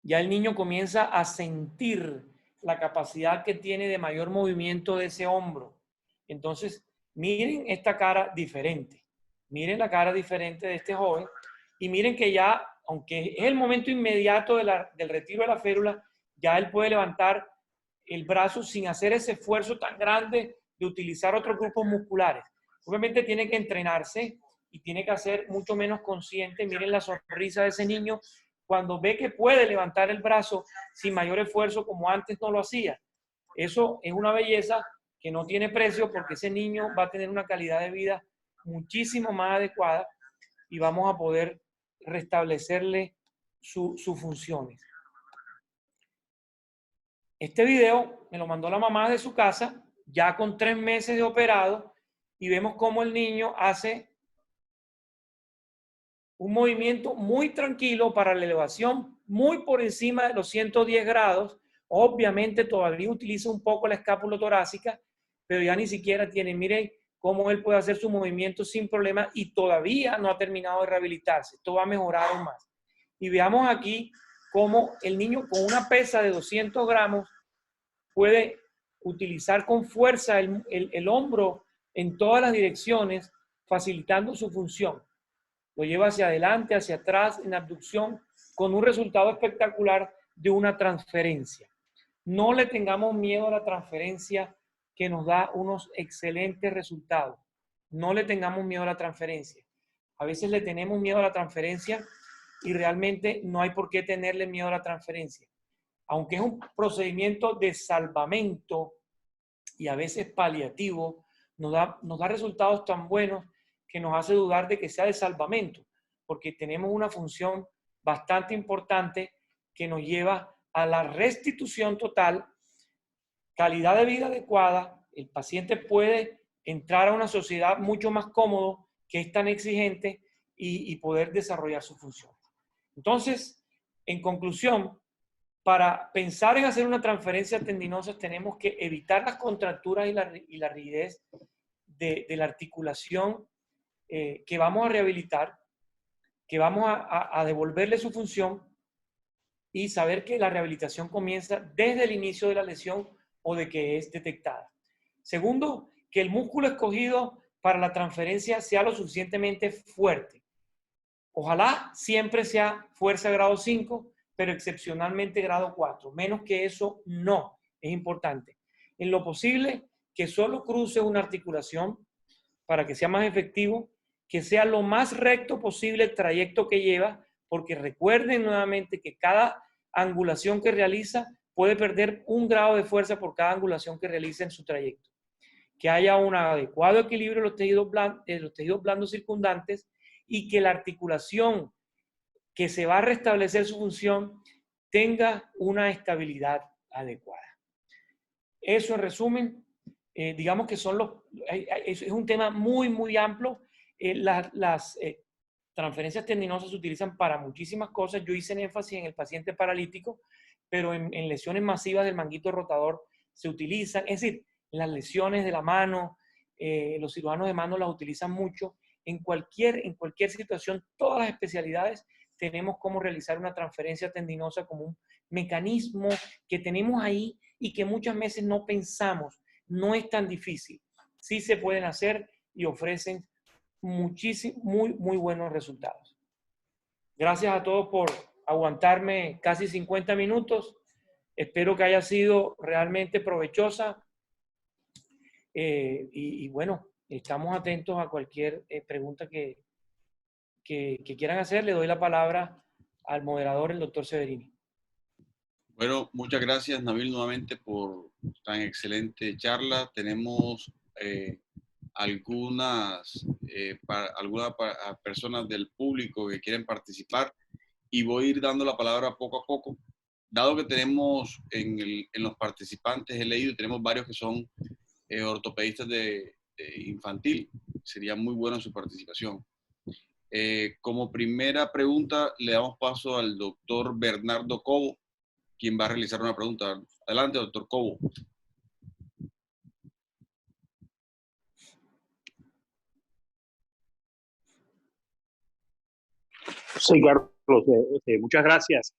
Ya el niño comienza a sentir la capacidad que tiene de mayor movimiento de ese hombro. Entonces, miren esta cara diferente. Miren la cara diferente de este joven y miren que ya, aunque es el momento inmediato del retiro de la férula, ya él puede levantar el brazo sin hacer ese esfuerzo tan grande de utilizar otros grupos musculares. Obviamente tiene que entrenarse y tiene que hacer mucho menos consciente. Miren la sonrisa de ese niño cuando ve que puede levantar el brazo sin mayor esfuerzo como antes no lo hacía. Eso es una belleza que no tiene precio porque ese niño va a tener una calidad de vida muchísimo más adecuada y vamos a poder restablecerle sus funciones. Este video me lo mandó la mamá de su casa, ya con 3 meses de operado, y vemos cómo el niño hace un movimiento muy tranquilo para la elevación, muy por encima de los 110 grados. Obviamente todavía utiliza un poco la escápula torácica, pero ya ni siquiera tiene, miren cómo él puede hacer su movimiento sin problema y todavía no ha terminado de rehabilitarse. Esto va a mejorar aún más. Y veamos aquí cómo el niño con una pesa de 200 gramos puede utilizar con fuerza el hombro en todas las direcciones, facilitando su función. Lo lleva hacia adelante, hacia atrás, en abducción, con un resultado espectacular de una transferencia. No le tengamos miedo a la transferencia que nos da unos excelentes resultados. No le tengamos miedo a la transferencia. A veces le tenemos miedo a la transferencia y realmente no hay por qué tenerle miedo a la transferencia. Aunque es un procedimiento de salvamento y a veces paliativo, nos da resultados tan buenos que nos hace dudar de que sea de salvamento, porque tenemos una función bastante importante que nos lleva a la restitución total, calidad de vida adecuada. El paciente puede entrar a una sociedad mucho más cómodo, que es tan exigente, y poder desarrollar su función. Entonces, en conclusión, para pensar en hacer una transferencia tendinosa tenemos que evitar las contracturas y la rigidez de la articulación que vamos a rehabilitar, que vamos a devolverle su función y saber que la rehabilitación comienza desde el inicio de la lesión o de que es detectada. Segundo, que el músculo escogido para la transferencia sea lo suficientemente fuerte. Ojalá siempre sea fuerza grado 5, pero excepcionalmente grado 4. Menos que eso, no. Es importante. En lo posible, que solo cruce una articulación para que sea más efectivo, que sea lo más recto posible el trayecto que lleva, porque recuerden nuevamente que cada angulación que realiza puede perder 1 grado de fuerza por cada angulación que realiza en su trayecto. Que haya un adecuado equilibrio de los tejidos blandos circundantes y que la articulación que se va a restablecer su función tenga una estabilidad adecuada. Eso en resumen, digamos que es un tema muy amplio. Las transferencias tendinosas se utilizan para muchísimas cosas. Yo hice énfasis en el paciente paralítico, pero en lesiones masivas del manguito rotador se utilizan, es decir, las lesiones de la mano, los cirujanos de mano las utilizan mucho. En cualquier situación, todas las especialidades tenemos cómo realizar una transferencia tendinosa como un mecanismo que tenemos ahí y que muchas veces no pensamos. No es tan difícil. Sí se pueden hacer y ofrecen muy buenos resultados. Gracias a todos por aguantarme casi 50 minutos. Espero que haya sido realmente provechosa. Y bueno, estamos atentos a cualquier pregunta que quieran hacer. Le doy la palabra al moderador, el doctor Severini. Bueno, muchas gracias, Nabil, nuevamente por tan excelente charla. Tenemos algunas personas del público que quieren participar y voy a ir dando la palabra poco a poco. Dado que tenemos en los participantes, he leído, tenemos varios que son ortopedistas de infantil, sería muy buena su participación. Como primera pregunta, le damos paso al doctor Bernardo Cobo, quien va a realizar una pregunta. Adelante, doctor Cobo. Sí, Carlos, muchas gracias.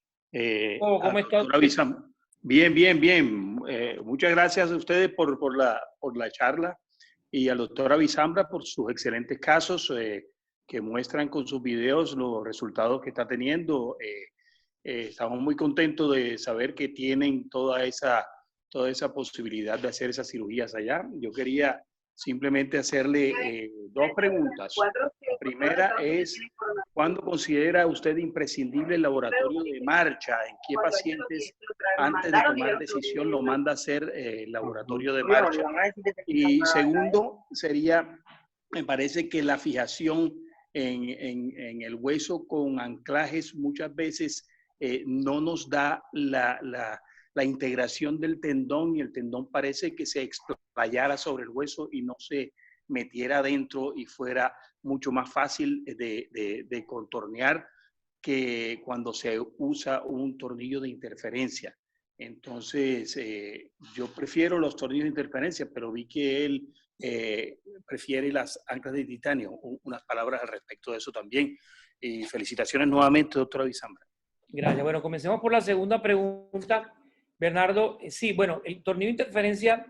¿Cómo está usted? Bien, bien, bien. Muchas gracias a ustedes por la charla y al doctor Avisambra por sus excelentes casos que muestran con sus videos los resultados que está teniendo. Estamos muy contentos de saber que tienen toda esa posibilidad de hacer esas cirugías allá. Yo quería simplemente hacerle dos preguntas. La primera es, ¿cuándo considera usted imprescindible el laboratorio de marcha? ¿En qué pacientes antes de tomar decisión lo manda a hacer el laboratorio de marcha? Y segundo sería, me parece que la fijación en el hueso con anclajes muchas veces no nos da la integración del tendón, y el tendón parece que se explayara sobre el hueso y no se metiera adentro y fuera mucho más fácil de contornear que cuando se usa un tornillo de interferencia. Entonces, yo prefiero los tornillos de interferencia, pero vi que él prefiere las anclas de titanio. Unas palabras al respecto de eso también. Y felicitaciones nuevamente, doctora Avisambra. Gracias. Bueno, comencemos por la segunda pregunta. Bernardo, sí, bueno, el tornillo de interferencia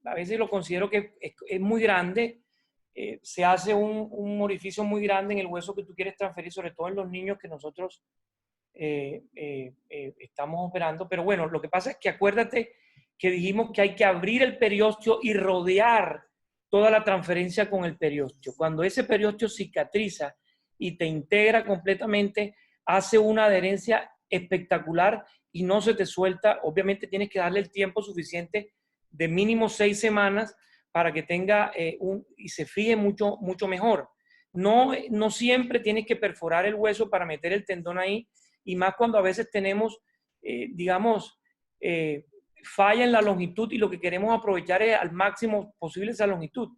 a veces lo considero que es muy grande. Se hace un orificio muy grande en el hueso que tú quieres transferir, sobre todo en los niños que nosotros estamos operando. Pero bueno, lo que pasa es que acuérdate que dijimos que hay que abrir el periósteo y rodear toda la transferencia con el periósteo. Cuando ese periósteo cicatriza y te integra completamente, hace una adherencia espectacular y no se te suelta. Obviamente tienes que darle el tiempo suficiente de mínimo 6 semanas para que tenga y se fije mucho, mucho mejor. No siempre tienes que perforar el hueso para meter el tendón ahí, y más cuando a veces tenemos, falla en la longitud y lo que queremos aprovechar es al máximo posible esa longitud.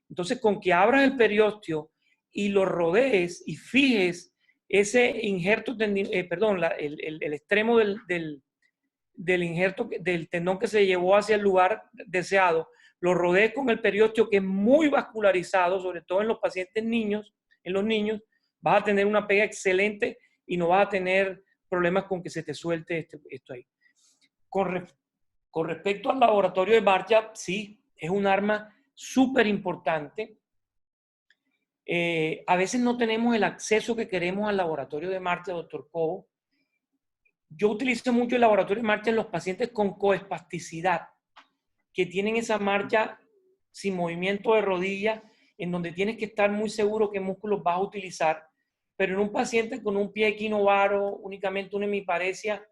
Entonces, con que abras el periósteo y lo rodees y fijes ese injerto, el extremo del injerto, del tendón que se llevó hacia el lugar deseado, lo rodees con el periósteo, que es muy vascularizado, sobre todo en los pacientes niños, en los niños, vas a tener una pega excelente y no vas a tener problemas con que se te suelte esto ahí. Con respecto al laboratorio de marcha, sí, es un arma súper importante. A veces no tenemos el acceso que queremos al laboratorio de marcha, doctor Cobo. Yo utilizo mucho el laboratorio de marcha en los pacientes con coespasticidad, que tienen esa marcha sin movimiento de rodilla, en donde tienes que estar muy seguro qué músculos vas a utilizar. Pero en un paciente con un pie equinovaro, únicamente una hemiparesia,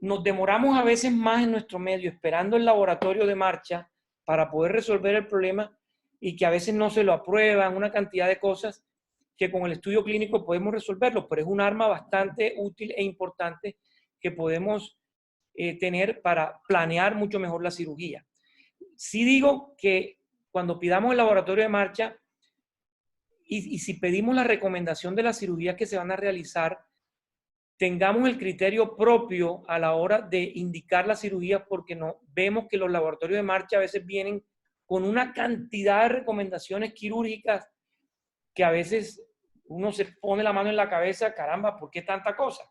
nos demoramos a veces más en nuestro medio esperando el laboratorio de marcha para poder resolver el problema, y que a veces no se lo aprueban, una cantidad de cosas que con el estudio clínico podemos resolverlo, pero es un arma bastante útil e importante que podemos tener para planear mucho mejor la cirugía. Sí digo que cuando pidamos el laboratorio de marcha y si pedimos la recomendación de las cirugías que se van a realizar, tengamos el criterio propio a la hora de indicar la cirugía, porque no, vemos que los laboratorios de marcha a veces vienen con una cantidad de recomendaciones quirúrgicas que a veces uno se pone la mano en la cabeza, caramba, ¿por qué tanta cosa?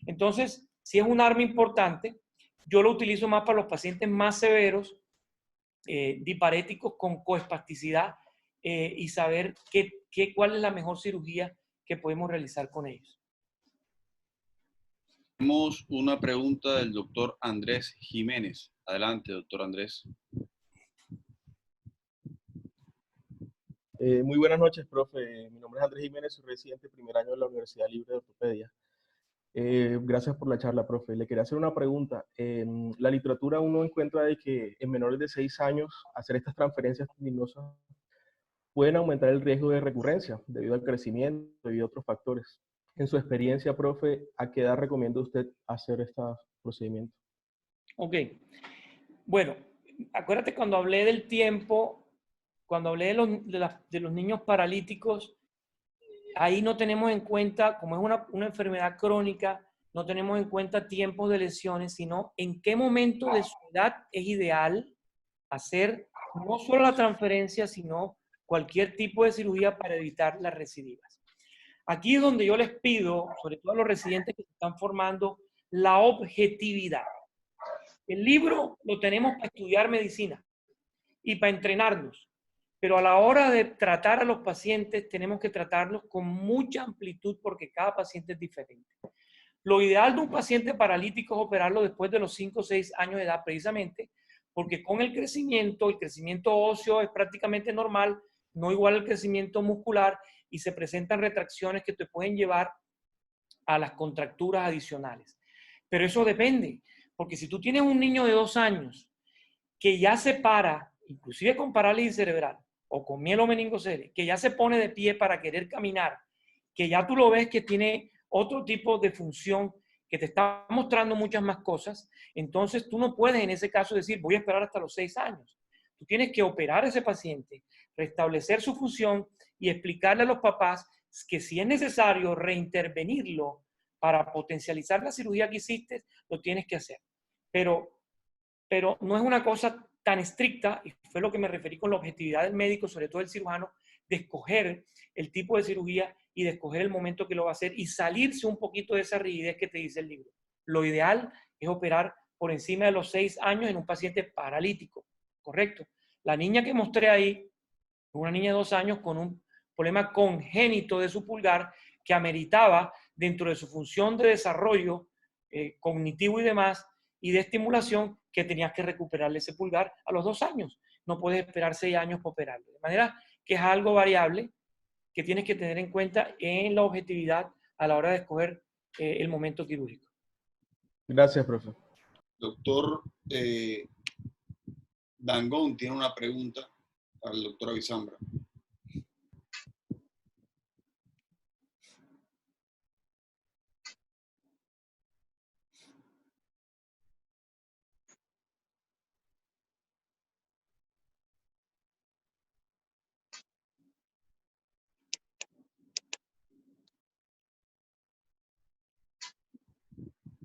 Entonces, si es un arma importante, yo lo utilizo más para los pacientes más severos, diparéticos con coespasticidad, y saber cuál es la mejor cirugía que podemos realizar con ellos. Tenemos una pregunta del doctor Andrés Jiménez. Adelante, doctor Andrés. Muy buenas noches, profe. Mi nombre es Andrés Jiménez, soy residente de primer año de la Universidad Libre de Ortopedia. Gracias por la charla, profe. Le quería hacer una pregunta. En la literatura uno encuentra de que en menores de 6 años hacer estas transferencias tendinosas pueden aumentar el riesgo de recurrencia debido al crecimiento y debido a otros factores. En su experiencia, profe, ¿a qué edad recomienda usted hacer estos procedimientos? Ok. Bueno, acuérdate cuando hablé del tiempo, cuando hablé de los niños paralíticos, ahí no tenemos en cuenta, como es una enfermedad crónica, no tenemos en cuenta tiempos de lesiones, sino en qué momento de su edad es ideal hacer no solo la transferencia, sino cualquier tipo de cirugía para evitar las recidivas. Aquí es donde yo les pido, sobre todo a los residentes que se están formando, la objetividad. El libro lo tenemos para estudiar medicina y para entrenarnos, pero a la hora de tratar a los pacientes tenemos que tratarlos con mucha amplitud porque cada paciente es diferente. Lo ideal de un paciente paralítico es operarlo después de los 5 o 6 años de edad precisamente porque con el crecimiento óseo es prácticamente normal, no igual al crecimiento muscular y se presentan retracciones que te pueden llevar a las contracturas adicionales. Pero eso depende, porque si tú tienes un niño de 2 años que ya se para, inclusive con parálisis cerebral o con mielomeningocele, que ya se pone de pie para querer caminar, que ya tú lo ves que tiene otro tipo de función, que te está mostrando muchas más cosas, entonces tú no puedes en ese caso decir, voy a esperar hasta los 6 años. Tú tienes que operar a ese paciente, restablecer su función y explicarle a los papás que si es necesario reintervenirlo para potencializar la cirugía que hiciste, lo tienes que hacer. Pero no es una cosa tan estricta, y fue lo que me referí con la objetividad del médico, sobre todo el cirujano, de escoger el tipo de cirugía y de escoger el momento que lo va a hacer y salirse un poquito de esa rigidez que te dice el libro. Lo ideal es operar por encima de los 6 años en un paciente paralítico, ¿correcto? La niña que mostré ahí, una niña de 2 años con un problema congénito de su pulgar que ameritaba dentro de su función de desarrollo cognitivo y demás, y de estimulación, que tenías que recuperarle ese pulgar a los 2 años. No puedes esperar 6 años para operarlo. De manera que es algo variable que tienes que tener en cuenta en la objetividad a la hora de escoger el momento quirúrgico. Gracias, profe. Doctor Dangón tiene una pregunta al doctor Avizambra.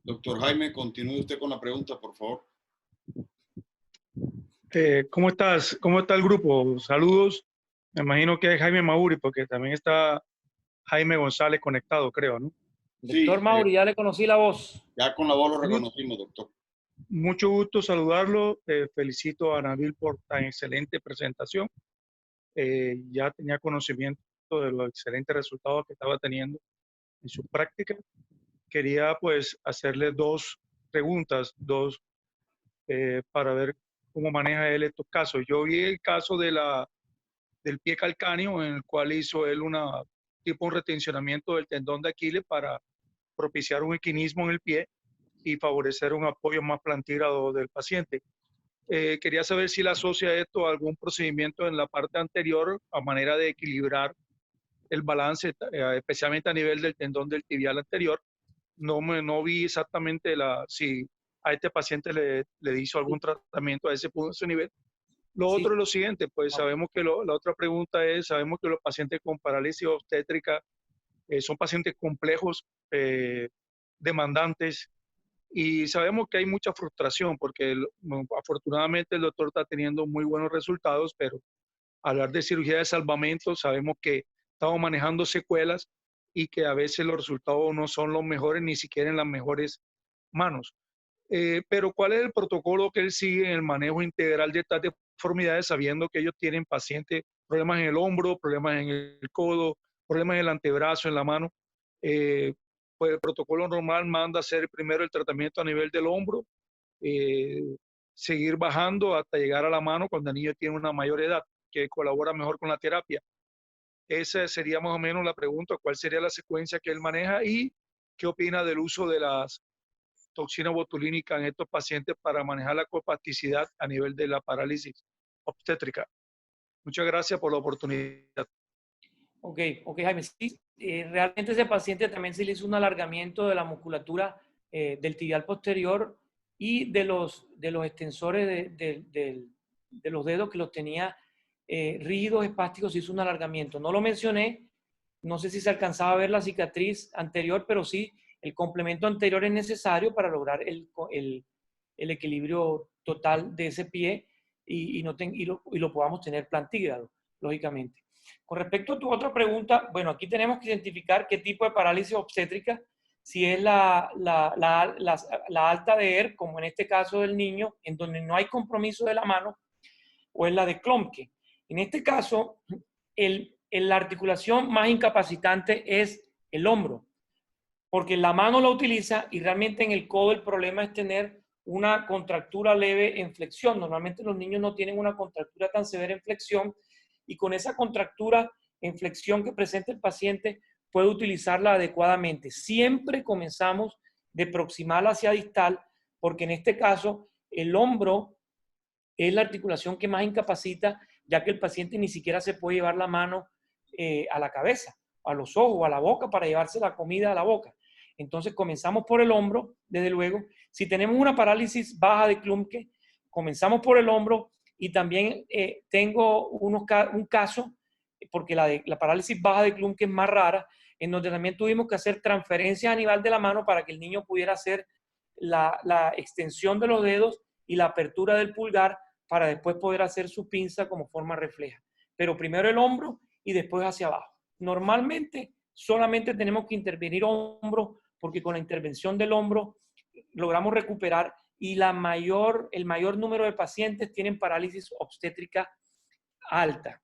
Doctor Jaime, continúe usted con la pregunta, por favor. ¿Cómo estás? ¿Cómo está el grupo? Saludos. Me imagino que es Jaime Mauri, porque también está Jaime González conectado, creo, ¿no? Doctor Sí, Mauri, ya le conocí la voz. ya con la voz lo reconocimos, doctor. Mucho gusto saludarlo. Felicito a Nabil por tan excelente presentación. Ya tenía conocimiento de los excelentes resultados que estaba teniendo en su práctica. Quería pues hacerle dos preguntas, para ver cómo maneja él estos casos. Yo vi el caso del pie calcáneo en el cual hizo él un retencionamiento del tendón de Aquiles para propiciar un equinismo en el pie y favorecer un apoyo más plantígrado del paciente. Quería saber si le asocia esto a algún procedimiento en la parte anterior a manera de equilibrar el balance, especialmente a nivel del tendón del tibial anterior. No vi exactamente si a este paciente le hizo algún tratamiento a ese nivel. Lo Sí. otro es lo siguiente, pues sabemos que la otra pregunta es, sabemos que los pacientes con parálisis obstétrica son pacientes complejos, demandantes, y sabemos que hay mucha frustración porque afortunadamente el doctor está teniendo muy buenos resultados, pero hablar de cirugía de salvamento, sabemos que estamos manejando secuelas y que a veces los resultados no son los mejores, ni siquiera en las mejores manos. Pero ¿cuál es el protocolo que él sigue en el manejo integral de estas deformidades, sabiendo que ellos tienen pacientes, problemas en el hombro, problemas en el codo, problemas en el antebrazo, en la mano? pues el protocolo normal manda hacer primero el tratamiento a nivel del hombro, seguir bajando hasta llegar a la mano cuando el niño tiene una mayor edad, que colabora mejor con la terapia. Esa sería más o menos la pregunta, cuál sería la secuencia que él maneja y qué opina del uso de las toxinas botulínicas en estos pacientes para manejar la copasticidad a nivel de la parálisis obstétrica. Muchas gracias por la oportunidad. Ok, Jaime, sí, realmente ese paciente también se le hizo un alargamiento de la musculatura del tibial posterior y de los extensores de los dedos que los tenía rígidos, espásticos, se hizo un alargamiento. No lo mencioné, no sé si se alcanzaba a ver la cicatriz anterior, pero sí, el complemento anterior es necesario para lograr el equilibrio total de ese pie y lo podamos tener plantígrado, lógicamente. Con respecto a tu otra pregunta, bueno, aquí tenemos que identificar qué tipo de parálisis obstétrica, si es la alta de ER, como en este caso del niño, en donde no hay compromiso de la mano, o es la de Klomke. En este caso, la articulación más incapacitante es el hombro, porque la mano la utiliza y realmente en el codo el problema es tener una contractura leve en flexión. Normalmente los niños no tienen una contractura tan severa en flexión y con esa contractura en flexión que presenta el paciente puede utilizarla adecuadamente. Siempre comenzamos de proximal hacia distal porque en este caso el hombro es la articulación que más incapacita, ya que el paciente ni siquiera se puede llevar la mano a la cabeza, a los ojos, a la boca para llevarse la comida a la boca. Entonces comenzamos por el hombro, desde luego. Si tenemos una parálisis baja de Klumke, comenzamos por el hombro y también tengo un caso, porque la parálisis baja de Klumke es más rara, en donde también tuvimos que hacer transferencias a nivel de la mano para que el niño pudiera hacer la extensión de los dedos y la apertura del pulgar para después poder hacer su pinza como forma refleja. Pero primero el hombro y después hacia abajo. Normalmente solamente tenemos que intervenir hombro porque con la intervención del hombro logramos recuperar y el mayor número de pacientes tienen parálisis obstétrica alta.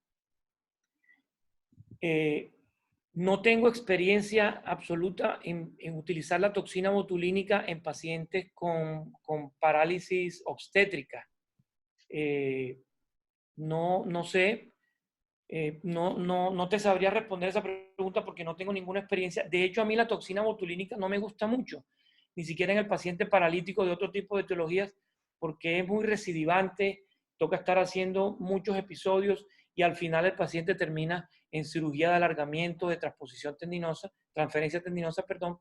No tengo experiencia absoluta en utilizar la toxina botulínica en pacientes con parálisis obstétrica. No sé, no te sabría responder esa pregunta porque no tengo ninguna experiencia. De hecho, a mí la toxina botulínica no me gusta mucho, ni siquiera en el paciente paralítico de otro tipo de etiologías, porque es muy recidivante, toca estar haciendo muchos episodios y al final el paciente termina en cirugía de alargamiento, de transferencia tendinosa, perdón.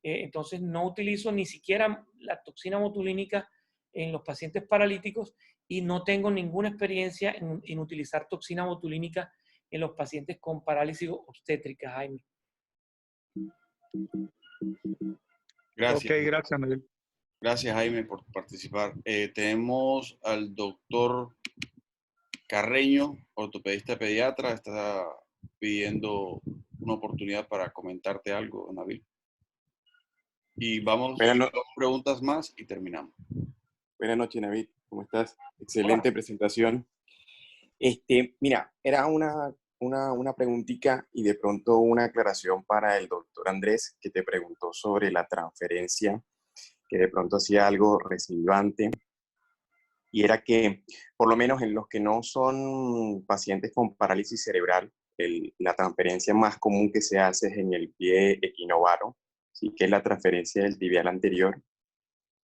Entonces no utilizo ni siquiera la toxina botulínica en los pacientes paralíticos y no tengo ninguna experiencia en utilizar toxina botulínica en los pacientes con parálisis obstétrica, Jaime. Gracias. Ok, gracias, Miguel. Gracias, Jaime, por participar. Tenemos al doctor Carreño, ortopedista pediatra, está pidiendo una oportunidad para comentarte algo, Nabil. Y vamos a dos preguntas más y terminamos. Buenas noches, Nabil. ¿Cómo estás? Excelente presentación. Mira, era una preguntita y de pronto una aclaración para el doctor Andrés, que te preguntó sobre la transferencia, que de pronto hacía algo recidivante. Y era que, por lo menos en los que no son pacientes con parálisis cerebral, la transferencia más común que se hace es en el pie equinovaro, ¿sí? Que es la transferencia del tibial anterior.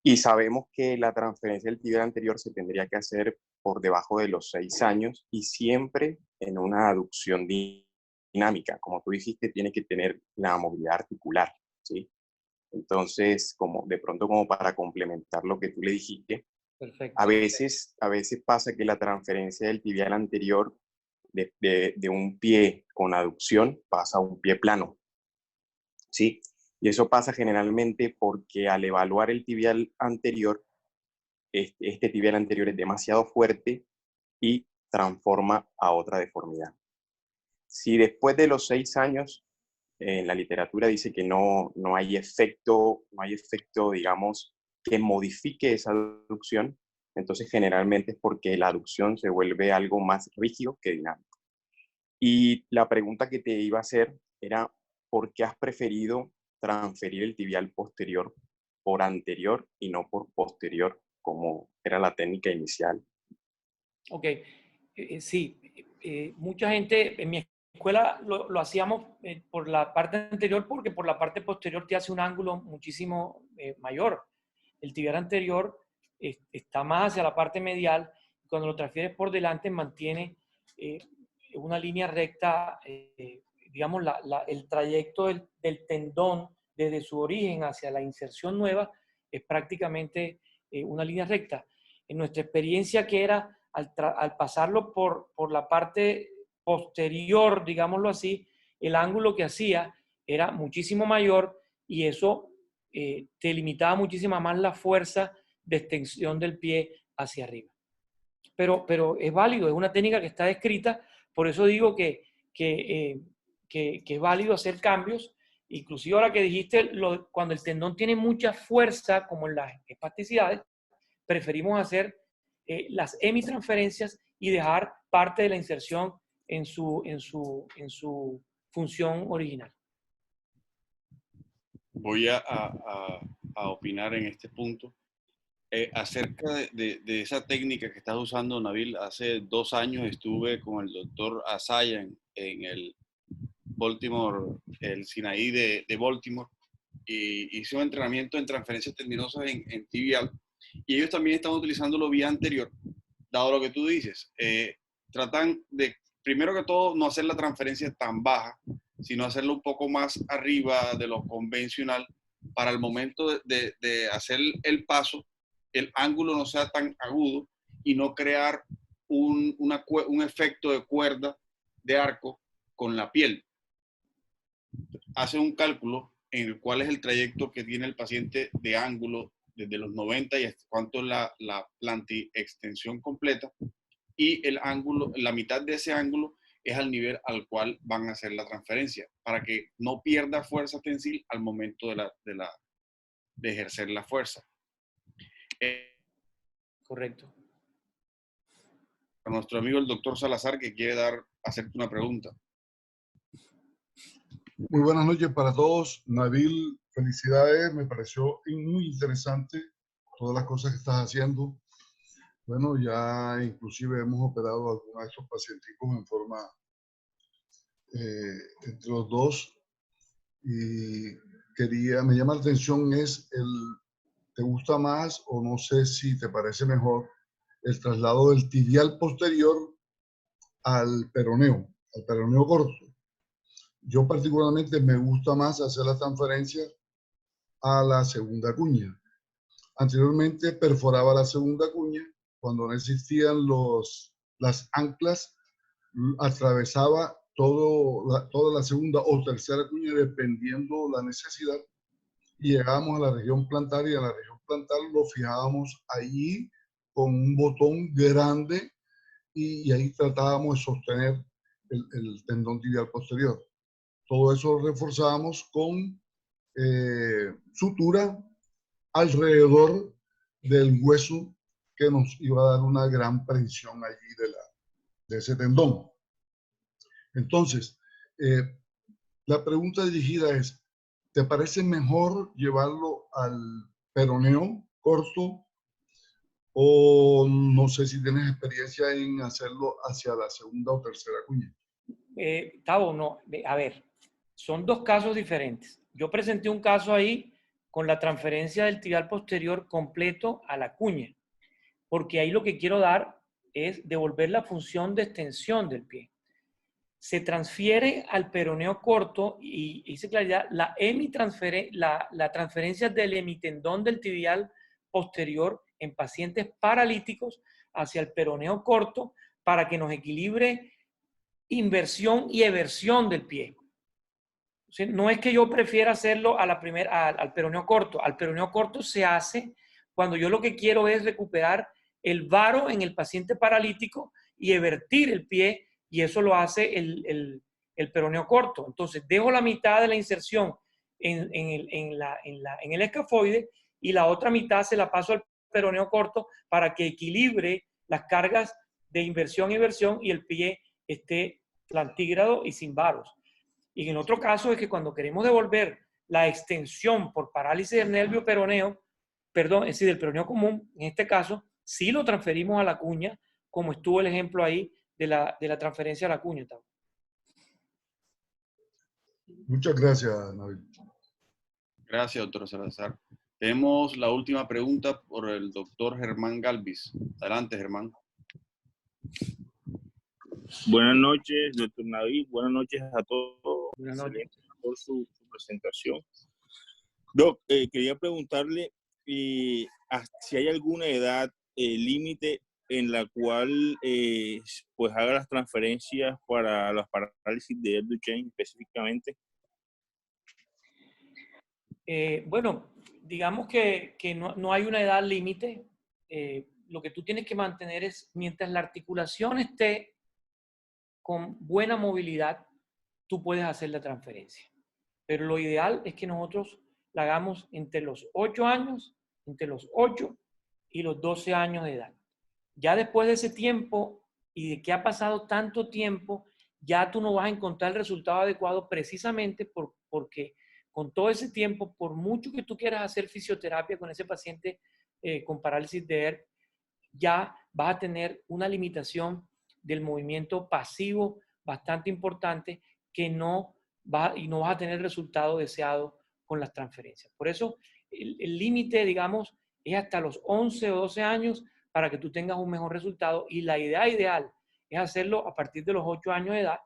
Y sabemos que la transferencia del tibial anterior se tendría que hacer por debajo de los 6 años y siempre en una aducción dinámica. Como tú dijiste, tiene que tener la movilidad articular, ¿sí? Entonces, de pronto como para complementar lo que tú le dijiste, Perfecto. a veces pasa que la transferencia del tibial anterior de un pie con aducción pasa a un pie plano, ¿sí? Y eso pasa generalmente porque al evaluar el tibial anterior, este tibial anterior es demasiado fuerte y transforma a otra deformidad. Si después de los 6 años, en la literatura dice que no hay efecto, digamos, que modifique esa aducción, entonces generalmente es porque la aducción se vuelve algo más rígido que dinámico. Y la pregunta que te iba a hacer era, ¿por qué has preferido transferir el tibial posterior por anterior y no por posterior, como era la técnica inicial? Ok, sí, mucha gente, en mi escuela lo hacíamos por la parte anterior porque por la parte posterior te hace un ángulo muchísimo mayor. El tibial anterior está más hacia la parte medial, cuando lo transfieres por delante mantiene una línea recta, digamos, el trayecto del tendón desde su origen hacia la inserción nueva es prácticamente una línea recta. En nuestra experiencia, que era al pasarlo por la parte posterior, digámoslo así, el ángulo que hacía era muchísimo mayor y eso te limitaba muchísimo más la fuerza de extensión del pie hacia arriba. Pero es válido, es una técnica que está descrita, por eso digo que es válido hacer cambios. Inclusive ahora que dijiste, cuando el tendón tiene mucha fuerza, como en las espasticidades, preferimos hacer las hemitransferencias y dejar parte de la inserción en su función original. Voy a opinar en este punto. Acerca de esa técnica que estás usando, Nabil, hace 2 años estuve con el doctor Asaya en el Baltimore, el Sinaí de Baltimore, y hice un entrenamiento en transferencias tendinosas en tibial, y ellos también están utilizándolo vía anterior, dado lo que tú dices. Tratan de, primero que todo, no hacer la transferencia tan baja, sino hacerlo un poco más arriba de lo convencional, para el momento de hacer el paso, el ángulo no sea tan agudo y no crear un efecto de cuerda de arco con la piel. Hace un cálculo en el cual es el trayecto que tiene el paciente de ángulo desde los 90 y hasta cuánto es la plantiextensión completa, y el ángulo, la mitad de ese ángulo es al nivel al cual van a hacer la transferencia, para que no pierda fuerza tensil al momento de ejercer la fuerza. Correcto. A nuestro amigo el doctor Salazar, que quiere hacerte una pregunta. Muy buenas noches para todos. Nabil, felicidades. Me pareció muy interesante todas las cosas que estás haciendo. Bueno, ya inclusive hemos operado a algunos de estos pacientes en forma entre los dos. Y me llama la atención ¿te gusta más o no sé si te parece mejor el traslado del tibial posterior al peroneo corto? Yo particularmente me gusta más hacer la transferencia a la segunda cuña. Anteriormente perforaba la segunda cuña, cuando no existían las anclas, atravesaba toda la segunda o tercera cuña dependiendo la necesidad, y llegábamos a la región plantar, y a la región plantar lo fijábamos allí con un botón grande, y ahí tratábamos de sostener el tendón tibial posterior. Todo eso lo reforzábamos con sutura alrededor del hueso, que nos iba a dar una gran precisión allí de ese tendón. Entonces, la pregunta dirigida es, ¿te parece mejor llevarlo al peroneo corto, o no sé si tienes experiencia en hacerlo hacia la segunda o tercera cuña? Tavo, no. A ver, son dos casos diferentes. Yo presenté un caso ahí con la transferencia del tibial posterior completo a la cuña, porque ahí lo que quiero dar es devolver la función de extensión del pie. Se transfiere al peroneo corto y hice claridad, la transferencia del hemitendón del tibial posterior en pacientes paralíticos hacia el peroneo corto, para que nos equilibre inversión y eversión del pie. O sea, no es que yo prefiera hacerlo al peroneo corto. Al peroneo corto se hace cuando yo lo que quiero es recuperar el varo en el paciente paralítico y evertir el pie, y eso lo hace el peroneo corto. Entonces, dejo la mitad de la inserción en el escafoide, y la otra mitad se la paso al peroneo corto para que equilibre las cargas de inversión y eversión y el pie esté plantígrado y sin varos. Y en el otro caso es que cuando queremos devolver la extensión por parálisis del nervio peroneo, perdón, es decir, del peroneo común, en este caso, sí lo transferimos a la cuña, como estuvo el ejemplo ahí de la transferencia a la cuña. Muchas gracias, Nabil. Gracias, doctor Salazar. Tenemos la última pregunta por el doctor Germán Galvis. Adelante, Germán. Buenas noches, doctor Nabil. Buenas noches a todos. Buenas noches. Excelente por su presentación. Doc, quería preguntarle si hay alguna edad límite en la cual pues haga las transferencias para las parálisis de Duchenne específicamente. Bueno, digamos que no hay una edad límite. Lo que tú tienes que mantener es, mientras la articulación esté con buena movilidad, tú puedes hacer la transferencia. Pero lo ideal es que nosotros la hagamos entre los 8 años, entre los 8 y los 12 años de edad. Ya después de ese tiempo y de que ha pasado tanto tiempo, ya tú no vas a encontrar el resultado adecuado precisamente porque con todo ese tiempo, por mucho que tú quieras hacer fisioterapia con ese paciente con parálisis de ERP, ya vas a tener una limitación del movimiento pasivo bastante importante que no vas a tener el resultado deseado con las transferencias. Por eso el límite, digamos, es hasta los 11 o 12 años para que tú tengas un mejor resultado, y la idea ideal es hacerlo a partir de los 8 años de edad,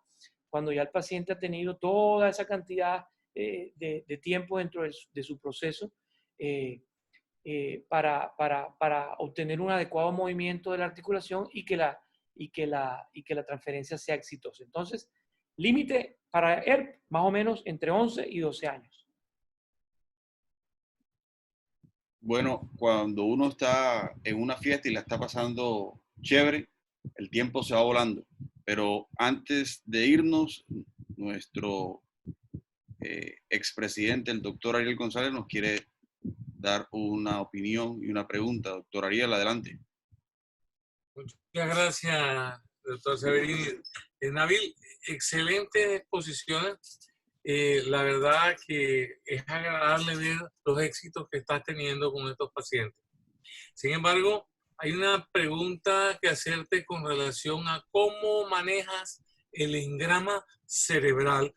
cuando ya el paciente ha tenido toda esa cantidad de tiempo dentro de su proceso para obtener un adecuado movimiento de la articulación y que la transferencia sea exitosa. Entonces, límite para ERP, más o menos entre 11 y 12 años. Bueno, cuando uno está en una fiesta y la está pasando chévere, el tiempo se va volando. Pero antes de irnos, nuestro expresidente, el doctor Ariel González, nos quiere dar una opinión y una pregunta. Doctor Ariel, adelante. Muchas gracias, doctor Severini. Nabil, excelentes exposiciones. La verdad que es agradable ver los éxitos que estás teniendo con estos pacientes. Sin embargo, hay una pregunta que hacerte con relación a cómo manejas el engrama cerebral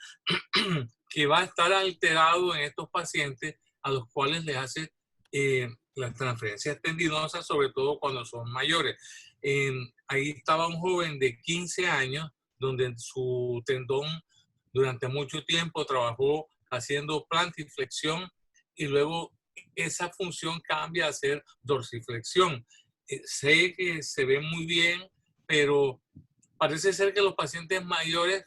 que va a estar alterado en estos pacientes a los cuales les hace las transferencias tendinosas, sobre todo cuando son mayores. Ahí estaba un joven de 15 años donde su tendón durante mucho tiempo trabajó haciendo plantiflexión y luego esa función cambia a ser dorsiflexión. Sé que se ve muy bien, pero parece ser que los pacientes mayores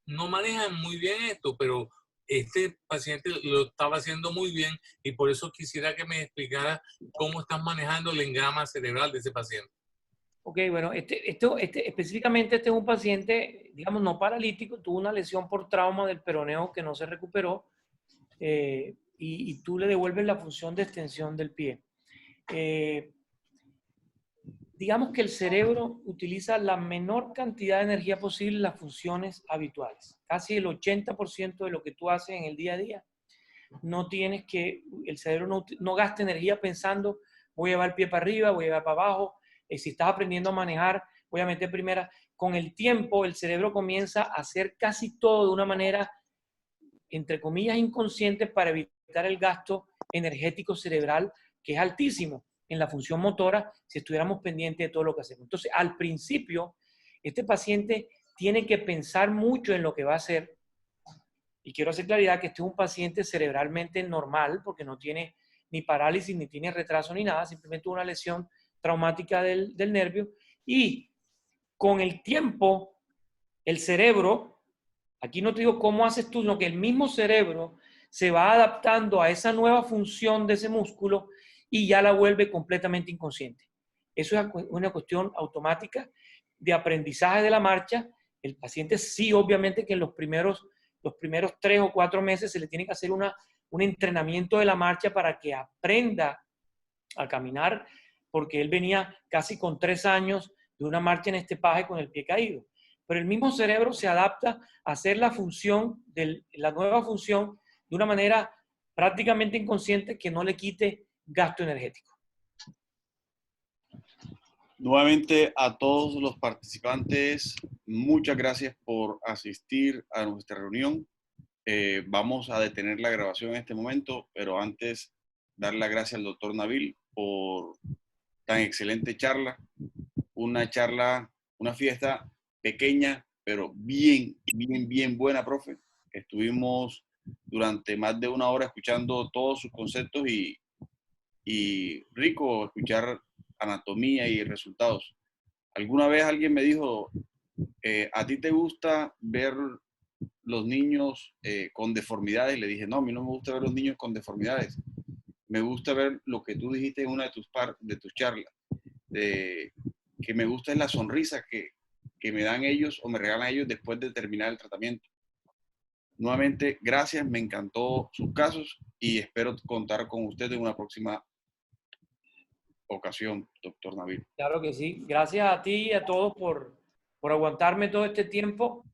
no manejan muy bien esto, pero este paciente lo estaba haciendo muy bien y por eso quisiera que me explicara cómo estás manejando el engrama cerebral de ese paciente. Ok, bueno, específicamente este es un paciente, digamos, no paralítico, tuvo una lesión por trauma del peroneo que no se recuperó y tú le devuelves la función de extensión del pie. Digamos que el cerebro utiliza la menor cantidad de energía posible en las funciones habituales. Casi el 80% de lo que tú haces en el día a día, el cerebro no gasta energía pensando, voy a llevar el pie para arriba, voy a llevar para abajo. Si estás aprendiendo a manejar, voy a meter primera. Con el tiempo, el cerebro comienza a hacer casi todo de una manera, entre comillas, inconsciente para evitar el gasto energético cerebral, que es altísimo en la función motora si estuviéramos pendientes de todo lo que hacemos. Entonces, al principio, este paciente tiene que pensar mucho en lo que va a hacer. Y quiero hacer claridad que este es un paciente cerebralmente normal, porque no tiene ni parálisis, ni tiene retraso, ni nada, simplemente una lesión traumática del nervio, y con el tiempo el cerebro, aquí no te digo cómo haces tú, sino que el mismo cerebro se va adaptando a esa nueva función de ese músculo y ya la vuelve completamente inconsciente. Eso es una cuestión automática de aprendizaje de la marcha. El paciente sí, obviamente que en los primeros 3 o 4 meses se le tiene que hacer un entrenamiento de la marcha para que aprenda a caminar, porque él venía casi con 3 años de una marcha en estepaje con el pie caído. Pero el mismo cerebro se adapta a hacer la nueva función de una manera prácticamente inconsciente que no le quite gasto energético. Nuevamente a todos los participantes, muchas gracias por asistir a nuestra reunión. Vamos a detener la grabación en este momento, pero antes dar las gracias al doctor Nabil por tan excelente charla. Una charla, una fiesta pequeña, pero bien buena, profe. Estuvimos durante más de una hora escuchando todos sus conceptos y rico escuchar anatomía y resultados. Alguna vez alguien me dijo, ¿a ti te gusta ver los niños con deformidades? Le dije, no, a mí no me gusta ver los niños con deformidades. Me gusta ver lo que tú dijiste en una de tus charlas, que me gusta es la sonrisa que me dan ellos o me regalan ellos después de terminar el tratamiento. Nuevamente, gracias, me encantó sus casos y espero contar con usted en una próxima ocasión, doctor Nabil. Claro que sí. Gracias a ti y a todos por aguantarme todo este tiempo,